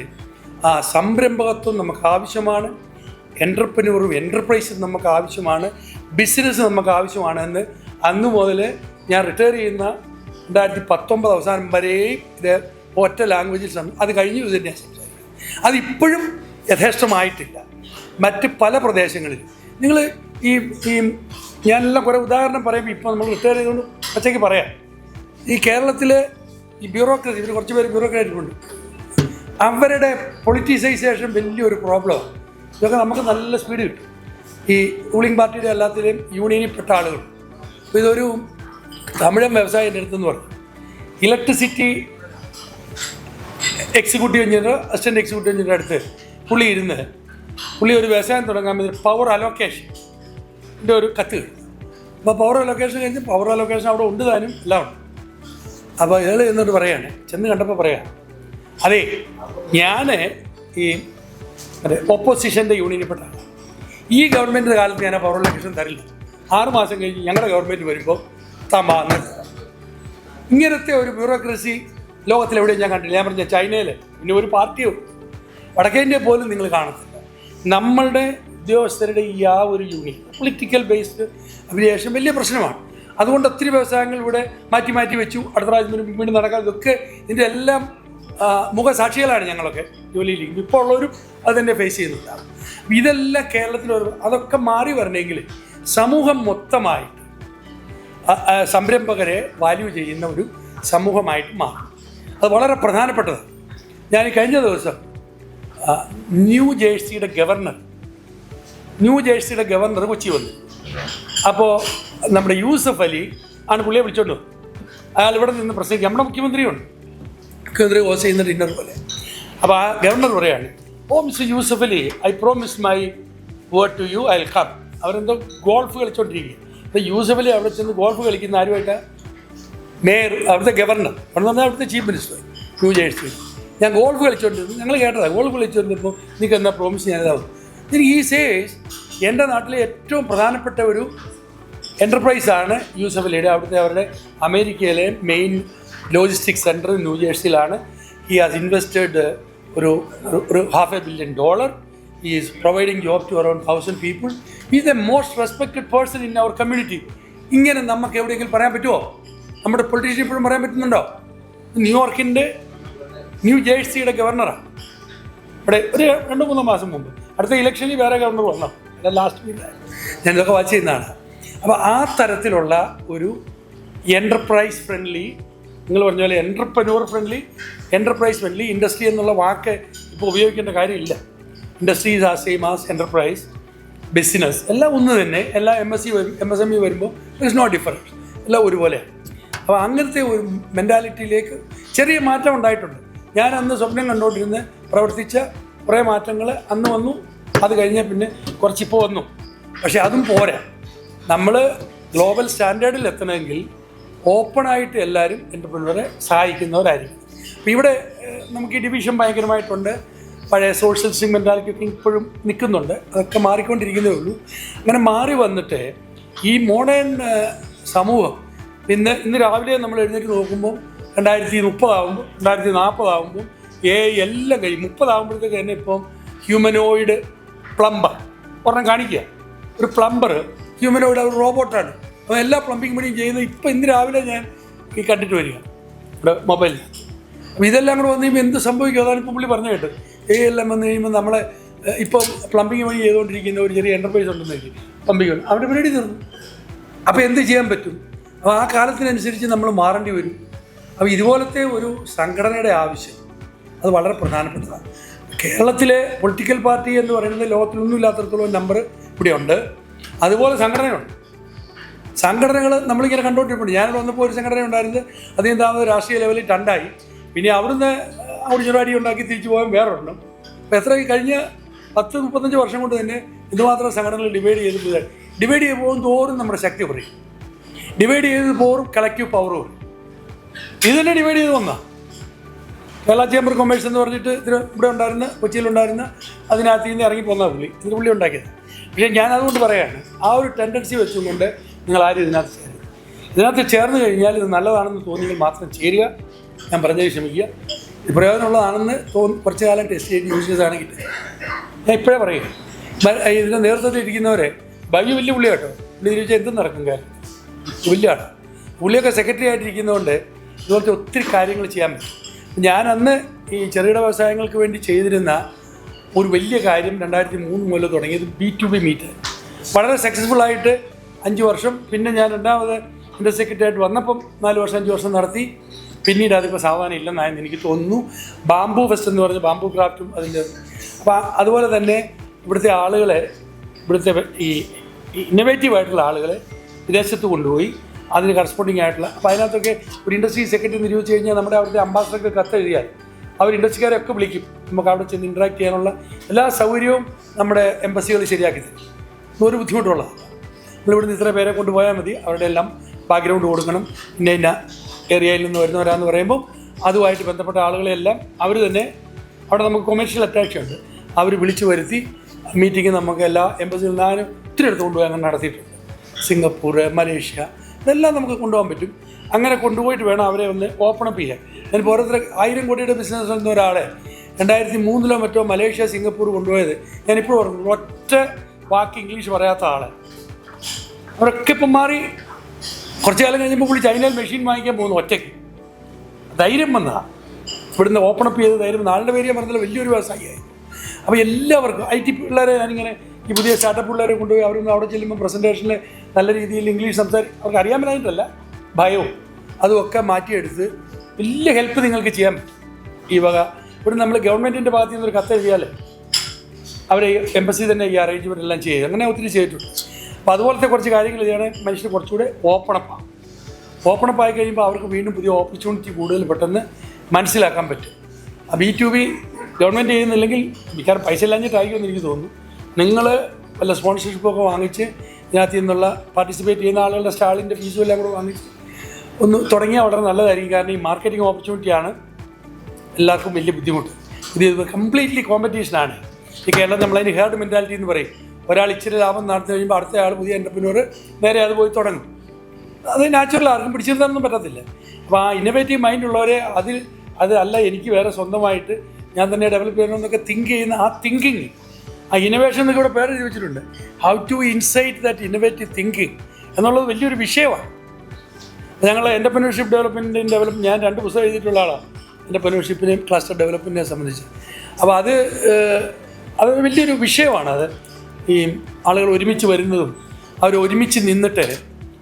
ആ സംരംഭകത്വം നമുക്ക് ആവശ്യമാണ്, എൻ്റർപ്രൈസും നമുക്ക് ആവശ്യമാണ്, ബിസിനസ് നമുക്ക് ആവശ്യമാണ് എന്ന് അന്ന് മുതൽ ഞാൻ റിട്ടയർ ചെയ്യുന്ന 2019 അവസാനം വരെയും ഇത് ഒറ്റ ലാംഗ്വേജിൽ അത് കഴിഞ്ഞു ഇത് തന്നെയാണ് സംസാരിക്കുന്നത്. അതിപ്പോഴും യഥേഷ്ടമായിട്ടില്ല. മറ്റ് പല പ്രദേശങ്ങളിലും നിങ്ങൾ ഈ ഞാനെല്ലാം കുറേ ഉദാഹരണം പറയുമ്പോൾ ഇപ്പോൾ നമ്മൾ റിട്ടയർ ചെയ്തുകൊണ്ട് പച്ചയ്ക്ക് പറയാം. ഈ കേരളത്തിൽ ഈ ബ്യൂറോക്രസി, ഇവർ കുറച്ച് പേര് ബ്യൂറോക്രാറ്റുണ്ട്, അവരുടെ പൊളിറ്റിസൈസേഷൻ വലിയൊരു പ്രോബ്ലമാണ്. ഇതൊക്കെ നമുക്ക് നല്ല സ്പീഡ് കിട്ടും. ഈ റൂളിംഗ് പാർട്ടിയുടെ എല്ലാത്തിലെയും യൂണിയനിൽ പെട്ട ആളുകൾ. അപ്പോൾ ഇതൊരു തമിഴൻ വ്യവസായം എടുത്തെന്ന് പറഞ്ഞു, electricity executive engineer, assistant executive engineer അടുത്ത് പുള്ളി ഒരു വ്യവസായം തുടങ്ങാൻ വേണ്ടി പവർ അലോക്കേഷൻ്റെ ഒരു കത്ത് കിട്ടും. അപ്പോൾ പവർ അലോക്കേഷൻ കഴിഞ്ഞ് പവർ അലോക്കേഷൻ അവിടെ ഉണ്ട്, താനും എല്ലാം ഉണ്ട്. അപ്പോൾ ഇയാൾ എന്നിട്ട് പറയാണ്, ചെന്ന് കണ്ടപ്പോൾ പറയാണ്, അതെ ഞാൻ ഈ ഓപ്പോസിഷൻ്റെ യൂണിയനിൽപ്പെട്ടാണ്, ഈ ഗവൺമെൻറ്റിൻ്റെ കാലത്ത് ഞാൻ ആ പവർ അലോക്കേഷൻ തരില്ല, 6 മാസം കഴിഞ്ഞ് ഞങ്ങളുടെ ഗവൺമെൻറ് വരുമ്പോൾ തമാന്ന്. ഇങ്ങനത്തെ ഒരു ബ്യൂറോക്രസി ലോകത്തിലെവിടെയും ഞാൻ കണ്ടില്ല. ഞാൻ പറഞ്ഞ ചൈനയിൽ പിന്നെ ഒരു പാർട്ടിയോ വടക്കേന്ത്യ പോലും നിങ്ങൾ കാണത്തില്ല. നമ്മളുടെ ഉദ്യോഗസ്ഥരുടെ ഈ ആ ഒരു യൂണിയൻ പൊളിറ്റിക്കൽ ബേസ്ഡ് അഭിനേഷം വലിയ പ്രശ്നമാണ്. അതുകൊണ്ട് ഒത്തിരി വ്യവസായങ്ങൾ ഇവിടെ മാറ്റി വെച്ചു, അടുത്ത പ്രാവശ്യം വീണ്ടും നടക്കാൻ. ഇതൊക്കെ ഇതിൻ്റെ എല്ലാം മുഖസാക്ഷികളാണ് ഞങ്ങളൊക്കെ ജോലിയിൽ. ഇപ്പോൾ ഉള്ളവരും അത് തന്നെ ഫേസ് ചെയ്യുന്നുണ്ടാകും. ഇതെല്ലാം കേരളത്തിലൊരു അതൊക്കെ മാറി വരണമെങ്കിൽ സമൂഹം മൊത്തമായിട്ട് സംരംഭകരെ വാല്യൂ ചെയ്യുന്ന ഒരു സമൂഹമായിട്ട് മാറും. അത് വളരെ പ്രധാനപ്പെട്ടതാണ്. ഞാൻ കഴിഞ്ഞ ദിവസം ന്യൂ ജേഴ്സിയുടെ ഗവർണർ കൊച്ചി വന്നു. അപ്പോൾ നമ്മുടെ യൂസഫ് അലി ആണ് പുള്ളിയെ വിളിച്ചോണ്ട് വന്നു. അയാൾ ഇവിടെ നിന്ന് പ്രസംഗിക്കും. നമ്മുടെ മുഖ്യമന്ത്രി ഹോസ്റ്റ് ചെയ്യുന്ന ഡിന്നർ പോലെ. അപ്പോൾ ആ ഗവർണർ പറയാണ്, oh mister Yusuf Ali, I promise my word to you, I will come. അവരെന്തോ ഗോൾഫ് കളിച്ചുകൊണ്ടിരിക്കുക. അപ്പോൾ യൂസഫ് അലി അവിടെ ചെന്ന് ഗോൾഫ് കളിക്കുന്ന ആരുമായിട്ടാണ്? മേയർ, അവിടുത്തെ ഗവർണർ, അവിടെ വന്നാൽ അവിടുത്തെ ചീഫ് മിനിസ്റ്റർ ന്യൂ ജേഴ്സി. ഞാൻ ഗോൾഫ് കളിച്ചുകൊണ്ടിരുന്നു, ഞങ്ങൾ കേട്ടതാണ്. ഗോൾഫ് കളിച്ചുകൊണ്ടിരുമ്പോൾ നിങ്ങൾക്ക് എന്താ പ്രോമിസ് ഞാനിതാവും. എനിക്ക് ഈ സേസ് എൻ്റെ നാട്ടിലെ ഏറ്റവും പ്രധാനപ്പെട്ട ഒരു എൻ്റർപ്രൈസാണ് യൂസഫ് അലിയുടെ. അവിടുത്തെ അവരുടെ അമേരിക്കയിലെ മെയിൻ ലോജിസ്റ്റിക് സെൻറ്റർ ന്യൂ ജേഴ്സിയിലാണ്. ഹി ഹാസ് ഇൻവെസ്റ്റഡ് ഒരു $500 million. He is providing job to around 1000 people. He is the most respected person in our community. ഇങ്ങനെ നമുക്ക് എവിടെയെങ്കിലും പറയാൻ പറ്റുമോ? നമ്മുടെ പൊളിറ്റീഷ്യൻ ഇപ്പോഴും പറയാൻ പറ്റുന്നുണ്ടോ? ന്യൂ ജേഴ്സിയുടെ ഗവർണറാണ്. ഇവിടെ ഒരു 2-3 മാസം മുമ്പ് അടുത്ത ഇലക്ഷനിൽ വേറെ ഗവർണർ വന്നു. ലാസ്റ്റ് വീക്കിലാണ് ഞാനിതൊക്കെ വാച്ച് ചെയ്യുന്നതാണ്. അപ്പോൾ ആ തരത്തിലുള്ള ഒരു എൻ്റർപ്രൈസ് ഫ്രണ്ട്ലി, നിങ്ങൾ പറഞ്ഞ പോലെ എൻ്റർപ്രൈസ് ഫ്രണ്ട്ലി ഇൻഡസ്ട്രി എന്നുള്ള വാക്ക് ഇപ്പോൾ ഉപയോഗിക്കേണ്ട കാര്യമില്ല. Industries are same as enterprise, business എല്ലാം ഒന്ന് തന്നെ. എല്ലാ MSME വരുമ്പോൾ ഇറ്റ് ഇസ് നോട്ട് ഡിഫറൻറ്റ്, എല്ലാം ഒരുപോലെയാണ്. അപ്പോൾ അങ്ങനത്തെ ഒരു മെൻറ്റാലിറ്റിയിലേക്ക് ചെറിയ മാറ്റം ഉണ്ടായിട്ടുണ്ട്. ഞാൻ അന്ന് സ്വപ്നം കണ്ടുകൊണ്ടിരുന്ന് പ്രവർത്തിച്ച കുറേ മാറ്റങ്ങൾ അന്ന് വന്നു. അത് കഴിഞ്ഞാൽ പിന്നെ കുറച്ചിപ്പോൾ വന്നു. പക്ഷേ അതും പോരാ. നമ്മൾ ഗ്ലോബൽ സ്റ്റാൻഡേർഡിൽ എത്തണമെങ്കിൽ ഓപ്പണായിട്ട് എല്ലാവരും എൻ്റർപ്രനറെ സഹായിക്കുന്നവരായിരിക്കും. അപ്പോൾ ഇവിടെ നമുക്ക് ഈ ഡിവിഷൻ ഭയങ്കരമായിട്ടുണ്ട്. പഴയ സോഷ്യലിസ്റ്റിക് മെൻറ്റാലിറ്റി ഒക്കെ ഇപ്പോഴും നിൽക്കുന്നുണ്ട്. അതൊക്കെ മാറിക്കൊണ്ടിരിക്കുന്നേ ഉള്ളൂ. അങ്ങനെ മാറി വന്നിട്ട് ഈ മോഡേൺ സമൂഹം ഇന്ന് രാവിലെ നമ്മൾ എഴുന്നേറ്റ് നോക്കുമ്പോൾ 2030 ആകുമ്പോൾ 2040 ആകുമ്പോൾ എല്ലാം കഴിയും. 30 ആകുമ്പോഴത്തേക്ക് തന്നെ ഇപ്പം ഹ്യൂമനോയിഡ് പ്ലംബർ ഒരെണ്ണം കാണിക്കുക. ഒരു പ്ലംബർ ഹ്യൂമനോയിഡ് ഒരു റോബോട്ടാണ്. അപ്പോൾ എല്ലാ പ്ലംബിങ് പണിയും ചെയ്യുന്നത് ഇപ്പം ഇന്ന് രാവിലെ ഞാൻ ഈ കണ്ടിട്ട് വരിക ഇവിടെ മൊബൈലിൽ. അപ്പോൾ ഇതെല്ലാം കൂടെ വന്ന് കഴിയുമ്പോൾ എന്ത് സംഭവിക്കും? അതാണ് ഇപ്പോൾ പുള്ളി പറഞ്ഞു കേട്ടത്. എല്ലാം വന്നു കഴിയുമ്പോൾ നമ്മളെ ഇപ്പം പ്ലംബിങ് പണി ചെയ്തുകൊണ്ടിരിക്കുന്ന ഒരു ചെറിയ എൻ്റർപ്രൈസ് ഉണ്ടെന്നെങ്കിൽ പ്ലംബിങ് പണി അവരുടെ പരിപാടി തീർന്നു. അപ്പോൾ എന്ത് ചെയ്യാൻ പറ്റും? അപ്പോൾ ആ കാലത്തിനനുസരിച്ച് നമ്മൾ മാറേണ്ടി വരും. അപ്പോൾ ഇതുപോലത്തെ ഒരു സംഘടനയുടെ ആവശ്യം അത് വളരെ പ്രധാനപ്പെട്ടതാണ്. കേരളത്തിലെ പൊളിറ്റിക്കൽ പാർട്ടി എന്ന് പറയുന്നത് ലോകത്തിലൊന്നും ഇല്ലാത്തടത്തോളം നമ്പർ ഇവിടെയുണ്ട്. അതുപോലെ സംഘടനയുണ്ട്. സംഘടനകൾ നമ്മളിങ്ങനെ കണ്ടുകൊണ്ടിരിപ്പുണ്ട്. ഞാനിവിടെ വന്നപ്പോൾ ഒരു സംഘടന ഉണ്ടായിരുന്നത് അധികം താമസം രാഷ്ട്രീയ ലെവലിൽ ടണ്ടായി. പിന്നെ അവിടുന്ന് അവിടെ ചെറുവാടി ഉണ്ടാക്കി തിരിച്ചു പോകാൻ വേറൊരെണ്ണം. അപ്പോൾ എത്ര കഴിഞ്ഞ 10-35 വർഷം കൊണ്ട് തന്നെ ഇതുമാത്രം സംഘടനകൾ ഡിവൈഡ് ചെയ്ത് പോകും തോറും നമ്മുടെ ശക്തി കുറയും. ഡിവൈഡ് ചെയ്ത് പോറും കളക്റ്റീവ് പവർ കുറയും. ഇത് തന്നെ ഡിവൈഡ് ചെയ്ത് വന്നാൽ കേരള ചേംബർ കൊമേഴ്സ് എന്ന് പറഞ്ഞിട്ട് ഇവിടെ ഉണ്ടായിരുന്ന കൊച്ചിയിലുണ്ടായിരുന്ന അതിനകത്ത് നിന്ന് ഇറങ്ങിപ്പോന്ന പുള്ളി ഉണ്ടാക്കിയത്. പക്ഷേ ഞാൻ അതുകൊണ്ട് പറയുകയാണ്, ആ ഒരു ടെൻഡൻസി വെച്ചുകൊണ്ട് നിങ്ങൾ ആരും ഇതിനകത്ത് ചേർന്ന് കഴിഞ്ഞാൽ ഇത് നല്ലതാണെന്ന് തോന്നിയെങ്കിൽ മാത്രം ചേരുക. ഞാൻ പറഞ്ഞത് ക്ഷമിക്കുക. ഇത് പ്രയോജനമുള്ളതാണെന്ന് കുറച്ച് കാലം ടെസ്റ്റ് ചെയ്ത് യൂസ് ചെയ്താണ് കിട്ടുക. ഞാൻ ഇപ്പോഴേ പറയുക, ഇതിൻ്റെ നേതൃത്വത്തിൽ ഇരിക്കുന്നവരെ ബൈ വലിയ പുള്ളി കേട്ടോ. പുള്ളി ചോദിച്ചാൽ എന്തും നടക്കും കാര്യം പുള്ളിയാണ്. പുള്ളിയൊക്കെ സെക്രട്ടറി ആയിട്ടിരിക്കുന്നതുകൊണ്ട് ഇതുപോലത്തെ ഒത്തിരി കാര്യങ്ങൾ ചെയ്യാൻ പറ്റും. ഞാൻ അന്ന് ഈ ചെറുകിട വ്യവസായങ്ങൾക്ക് വേണ്ടി ചെയ്തിരുന്ന ഒരു വലിയ കാര്യം 2003 മുതൽ തുടങ്ങിയത് B2B മീറ്റ്. വളരെ സക്സസ്ഫുള്ളായിട്ട് 5 വർഷം. പിന്നെ ഞാൻ രണ്ടാമത് എൻ്റെ സെക്രട്ടറി ആയിട്ട് വന്നപ്പം 4 വർഷം 5 വർഷം നടത്തി. പിന്നീട് അതിപ്പോൾ സാധാരണ ഇല്ലെന്നായെന്ന് എനിക്ക് തോന്നുന്നു. ബാംബു ഫെസ്റ്റ് എന്ന് പറഞ്ഞ ബാംബു ക്രാഫ്റ്റും അതിൻ്റെ. അപ്പോൾ അതുപോലെ തന്നെ ഇവിടുത്തെ ആളുകളെ, ഇവിടുത്തെ ഈ ഇന്നൊവേറ്റീവായിട്ടുള്ള ആളുകളെ വിദേശത്ത് കൊണ്ടുപോയി അതിന് കറസ്പോണ്ടിങ് ആയിട്ടുള്ള. അപ്പോൾ അതിനകത്തൊക്കെ ഒരു ഇൻഡസ്ട്രി സെക്രട്ടറി നിരൂപിച്ച് കഴിഞ്ഞാൽ നമ്മുടെ അവിടുത്തെ അംബാസഡർക്ക് കത്ത് എഴുതിയാൽ അവർ ഇൻഡസ്ട്രിക്കാരെയൊക്കെ വിളിക്കും. നമുക്ക് അവിടെ ചെന്ന് ഇൻട്രാക്ട് ചെയ്യാനുള്ള എല്ലാ സൗകര്യവും നമ്മുടെ എംബസികൾ ശരിയാക്കി തരും. ഒരു ബുദ്ധിമുട്ടുള്ളതാണ്. നമ്മളിവിടുന്ന് ഇത്ര പേരെ കൊണ്ടുപോയാൽ മതി. അവരുടെ എല്ലാം ബാക്ക്ഗ്രൗണ്ട് കൊടുക്കണം. ഇന്ന ഏരിയയിൽ നിന്ന് വരുന്നവരാന്ന് പറയുമ്പോൾ അതുമായിട്ട് ബന്ധപ്പെട്ട ആളുകളെല്ലാം അവർ തന്നെ അവിടെ നമുക്ക് കൊമേഴ്ഷ്യൽ അറ്റാച്ച് ഉണ്ട്. അവർ വിളിച്ചു വരുത്തി മീറ്റിംഗ് നമുക്ക് എല്ലാ എംബസിയിൽ നിന്നും ഒത്തിരി എടുത്ത് കൊണ്ടുപോയി അങ്ങനെ നടത്തിയിട്ടുണ്ട്. സിംഗപ്പൂർ, മലേഷ്യ ഇതെല്ലാം നമുക്ക് കൊണ്ടുപോകാൻ പറ്റും. അങ്ങനെ കൊണ്ടുപോയിട്ട് വേണം അവരെ ഒന്ന് ഓപ്പൺ അപ്പ് ചെയ്യാൻ. ഞാനിപ്പോൾ ഓരോരുത്തർ 1000 കോടിയുടെ ബിസിനസ് എന്ന ഒരാളെ 2003 മറ്റോ മലേഷ്യ, സിംഗപ്പൂർ കൊണ്ടുപോയത് ഞാനിപ്പോൾ ഓർക്കുന്നു. ഒറ്റ വാക്ക് ഇംഗ്ലീഷ് പറയാത്ത ആളെ. അവരൊക്കെ ഇപ്പം മാറി. കുറച്ച് കാലം കഴിഞ്ഞപ്പോൾ പുള്ളി ചൈനയിൽ മെഷീൻ വാങ്ങിക്കാൻ പോകുന്നു ഒറ്റയ്ക്ക്. ധൈര്യം വന്നതാണ്. ഇവിടുന്ന് ഓപ്പൺ അപ്പ് ചെയ്ത് ധൈര്യം. നാളിൻ്റെ പേര് ഞാൻ പറഞ്ഞാൽ വലിയൊരു വ്യവസായിയായി. അപ്പോൾ എല്ലാവർക്കും IT പിള്ളേരെ ഞാനിങ്ങനെ ഈ പുതിയ സ്റ്റാർട്ടപ്പ് പിള്ളേരെ കൊണ്ടുപോയി അവരൊന്ന് അവിടെ ചെല്ലുമ്പോൾ പ്രസൻറ്റേഷനിൽ നല്ല രീതിയിൽ ഇംഗ്ലീഷ് അവർക്ക് അറിയാൻ പറ്റാഞ്ഞിട്ടല്ല, ഭയവും അതുമൊക്കെ മാറ്റിയെടുത്ത് വലിയ ഹെൽപ്പ് നിങ്ങൾക്ക് ചെയ്യാൻ പറ്റും. ഈ വക ഇവിടെ നമ്മൾ ഗവൺമെൻറ്റിൻ്റെ ഭാഗത്തു നിന്നൊരു കത്ത് എഴുതിയാൽ അവരെ എംബസി തന്നെ ഈ അറേഞ്ച്മെൻ്റ് എല്ലാം ചെയ്യും. അങ്ങനെ ഒത്തിരി ചെയ്തിട്ടുണ്ട്. അപ്പോൾ അതുപോലത്തെ കുറച്ച് കാര്യങ്ങൾ ചെയ്യണേ മനുഷ്യർ കുറച്ചുകൂടെ ഓപ്പണപ്പാണ്. ഓപ്പണപ്പായി കഴിയുമ്പോൾ അവർക്ക് വീണ്ടും പുതിയ ഓപ്പർച്യൂണിറ്റി കൂടുതൽ പെട്ടെന്ന് മനസ്സിലാക്കാൻ പറ്റും. ആ B2B ഗവൺമെൻറ് ചെയ്യുന്നില്ലെങ്കിൽ മിക്കവാറും പൈസ ഇല്ലാഞ്ഞിട്ടായിരിക്കുമെന്ന് എനിക്ക് തോന്നുന്നു. നിങ്ങൾ വല്ല സ്പോൺസർഷിപ്പൊക്കെ വാങ്ങിച്ച് ഇതിനകത്ത് നിന്നുള്ള പാർട്ടിസിപ്പേറ്റ് ചെയ്യുന്ന ആളുകളുടെ സ്റ്റാളിൻ്റെ ഫീസും എല്ലാം കൂടെ വാങ്ങിച്ച് ഒന്ന് തുടങ്ങിയാൽ വളരെ നല്ലതായിരിക്കും. കാരണം ഈ മാർക്കറ്റിംഗ് ഓപ്പർച്യൂണിറ്റിയാണ് എല്ലാവർക്കും വലിയ ബുദ്ധിമുട്ട്. ഇത് കംപ്ലീറ്റ്ലി കോമ്പറ്റീഷനാണ്. ഈ കേരളം നമ്മളതിന് ഹേർഡ് മെൻറ്റാലിറ്റി എന്ന് പറയും. ഒരാൾ ഇച്ചിരി ലാഭം നടത്തി കഴിയുമ്പോൾ അടുത്ത ആൾ പുതിയ എൻ്റർപ്രനർ നേരെ അത് പോയി തുടങ്ങും. അത് നാച്ചുറൽ, ആർക്കും പിടിച്ചിരുത്താനൊന്നും പറ്റത്തില്ല. അപ്പോൾ ആ ഇന്നോവേറ്റീവ് മൈൻഡുള്ളവരെ അതല്ല എനിക്ക് വേറെ സ്വന്തമായിട്ട് ഞാൻ തന്നെ ഡെവലപ്പ് ചെയ്യണമെന്നൊക്കെ തിങ്ക് ചെയ്യുന്ന ആ തിങ്കിങ്, ആ ഇന്നോവേഷൻ എന്നൊക്കെ ഇവിടെ പേര് ചോദിച്ചിട്ടുണ്ട്. How to incite that innovative thinking എന്നുള്ളത് വലിയൊരു വിഷയമാണ്. ഞങ്ങൾ എൻ്റർപ്രനർഷിപ്പ് ഡെവലപ്മെൻറ്റ് ഞാൻ 2 പുസ്തകം എഴുതിയിട്ടുള്ള ആളാണ്. എൻ്റർപ്രനർഷിപ്പിനെയും ക്ലസ്റ്റർ ഡെവലപ്മെൻറ്റിനെ സംബന്ധിച്ച്. അപ്പോൾ അത് വലിയൊരു വിഷയമാണ്. അത് ഈ ആളുകൾ ഒരുമിച്ച് വരുന്നതും അവർ ഒരുമിച്ച് നിന്നിട്ട്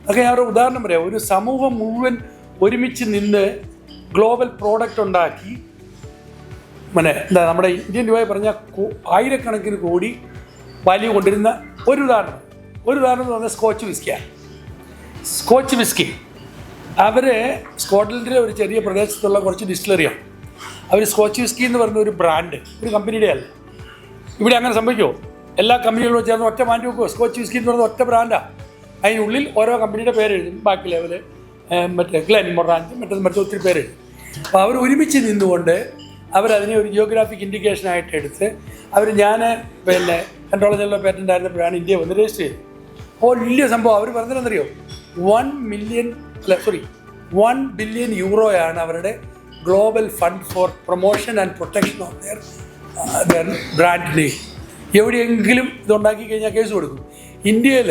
ഒക്കെ. ഞാൻ ഒരു ഉദാഹരണം പറയാം. ഒരു സമൂഹം മുഴുവൻ ഒരുമിച്ച് നിന്ന് ഗ്ലോബൽ പ്രോഡക്റ്റ് ഉണ്ടാക്കി എന്താ നമ്മുടെ ഇന്ത്യൻ രൂപയെ പറഞ്ഞാൽ ആയിരക്കണക്കിന് കോടി വാല്യൂ കൊണ്ടിരുന്ന ഒരു ഉദാഹരണം എന്ന് പറഞ്ഞാൽ സ്കോച്ച് വിസ്കിയാണ്. സ്കോച്ച് വിസ്കി അവർ സ്കോട്ട്ലൻഡിലെ ഒരു ചെറിയ പ്രദേശത്തുള്ള കുറച്ച് ഡിസ്റ്റിലറിയാണ്. അവർ സ്കോച്ച് വിസ്കി എന്ന് പറയുന്ന ഒരു ബ്രാൻഡ്, ഒരു കമ്പനിയുടെ അല്ല. ഇവിടെ അങ്ങനെ സംഭവിക്കുമോ? എല്ലാ കമ്പനികളും ചേർന്ന് ഒറ്റ ബ്രാൻഡ് വെക്കുമോ? സ്കോച്ച് വിസ്കി എന്ന് പറയുന്ന ഒറ്റ ബ്രാൻഡാണ്. അതിനുള്ളിൽ ഓരോ കമ്പനിയുടെ പേരെഴുതും. ബാക്കി ലെവല് മറ്റേ ഗ്ലെൻ മൊറാൻഡ് മറ്റേ ഒത്തിരി പേരെഴുതും. അപ്പോൾ അവർ ഒരുമിച്ച് നിന്നുകൊണ്ട് അവരതിനെ ഒരു ജിയോഗ്രാഫിക് ഇൻഡിക്കേഷനായിട്ട് എടുത്ത് ഞാൻ കൺട്രോളർ ജനറൽ പേറ്റൻ്റ് ആയിരുന്നപ്പോഴാണ് ഇന്ത്യ വന്ന് രജിസ്റ്റർ ചെയ്തത്. വലിയ സംഭവം. അവർ പറഞ്ഞതെന്നറിയോ, 1 ബില്യൺ യൂറോയാണ് അവരുടെ global fund four promotion and protection of their brand name. എവിടെയെങ്കിലും ഇതുണ്ടാക്കി കഴിഞ്ഞാൽ കേസ് കൊടുക്കും. ഇന്ത്യയിൽ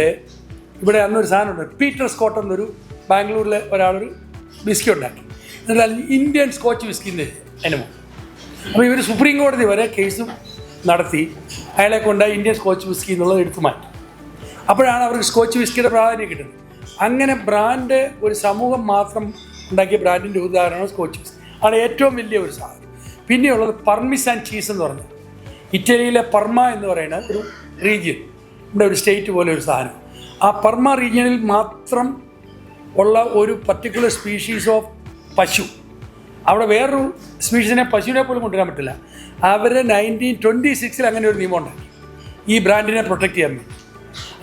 ഇവിടെ അന്നൊരു സാധനമുണ്ട്, പീറ്റർ സ്കോട്ട് എന്നൊരു ബാംഗ്ലൂരിലെ ഒരാളൊരു വിസ്കി ഉണ്ടാക്കി. എന്നാൽ ഇന്ത്യൻ സ്കോച്ച് വിസ്കിൻ്റെ അനുഭവം. അപ്പോൾ ഇവർ സുപ്രീം കോടതി വരെ കേസും നടത്തി അയാളെ കൊണ്ട് ഇന്ത്യൻ സ്കോച്ച് വിസ്കി എന്നുള്ളത് എടുത്തു മാറ്റി. അപ്പോഴാണ് അവർക്ക് സ്കോച്ച് വിസ്കിയുടെ പ്രാധാന്യം കിട്ടുന്നത്. അങ്ങനെ ബ്രാൻഡ് ഒരു സമൂഹം മാത്രം ഉണ്ടാക്കിയ ബ്രാൻഡിൻ്റെ ഉദാഹരണമാണ് സ്കോച്ച് വിസ്കി. ആണ് ഏറ്റവും വലിയ ഒരു സാധനം. പിന്നെയുള്ളത് പർമിസാൻ ചീസ് എന്ന് പറഞ്ഞാൽ ഇറ്റലിയിലെ പർമ എന്ന് പറയുന്ന ഒരു റീജിയൻ, ഇവിടെ ഒരു സ്റ്റേറ്റ് പോലെ ഒരു സാധനം. ആ പർമ റീജിയനിൽ മാത്രം ഉള്ള ഒരു പർട്ടിക്കുലർ സ്പീഷീസ് ഓഫ് പശു. അവിടെ വേറൊരു സ്പീഷീസിനെ പശുവിനെ പോലും കൊണ്ടുവരാൻ പറ്റില്ല. അവർ 1926 അങ്ങനെ ഒരു നിയമം ഉണ്ടാക്കി ഈ ബ്രാൻഡിനെ പ്രൊട്ടക്റ്റ് ചെയ്യാൻ വേണ്ടി.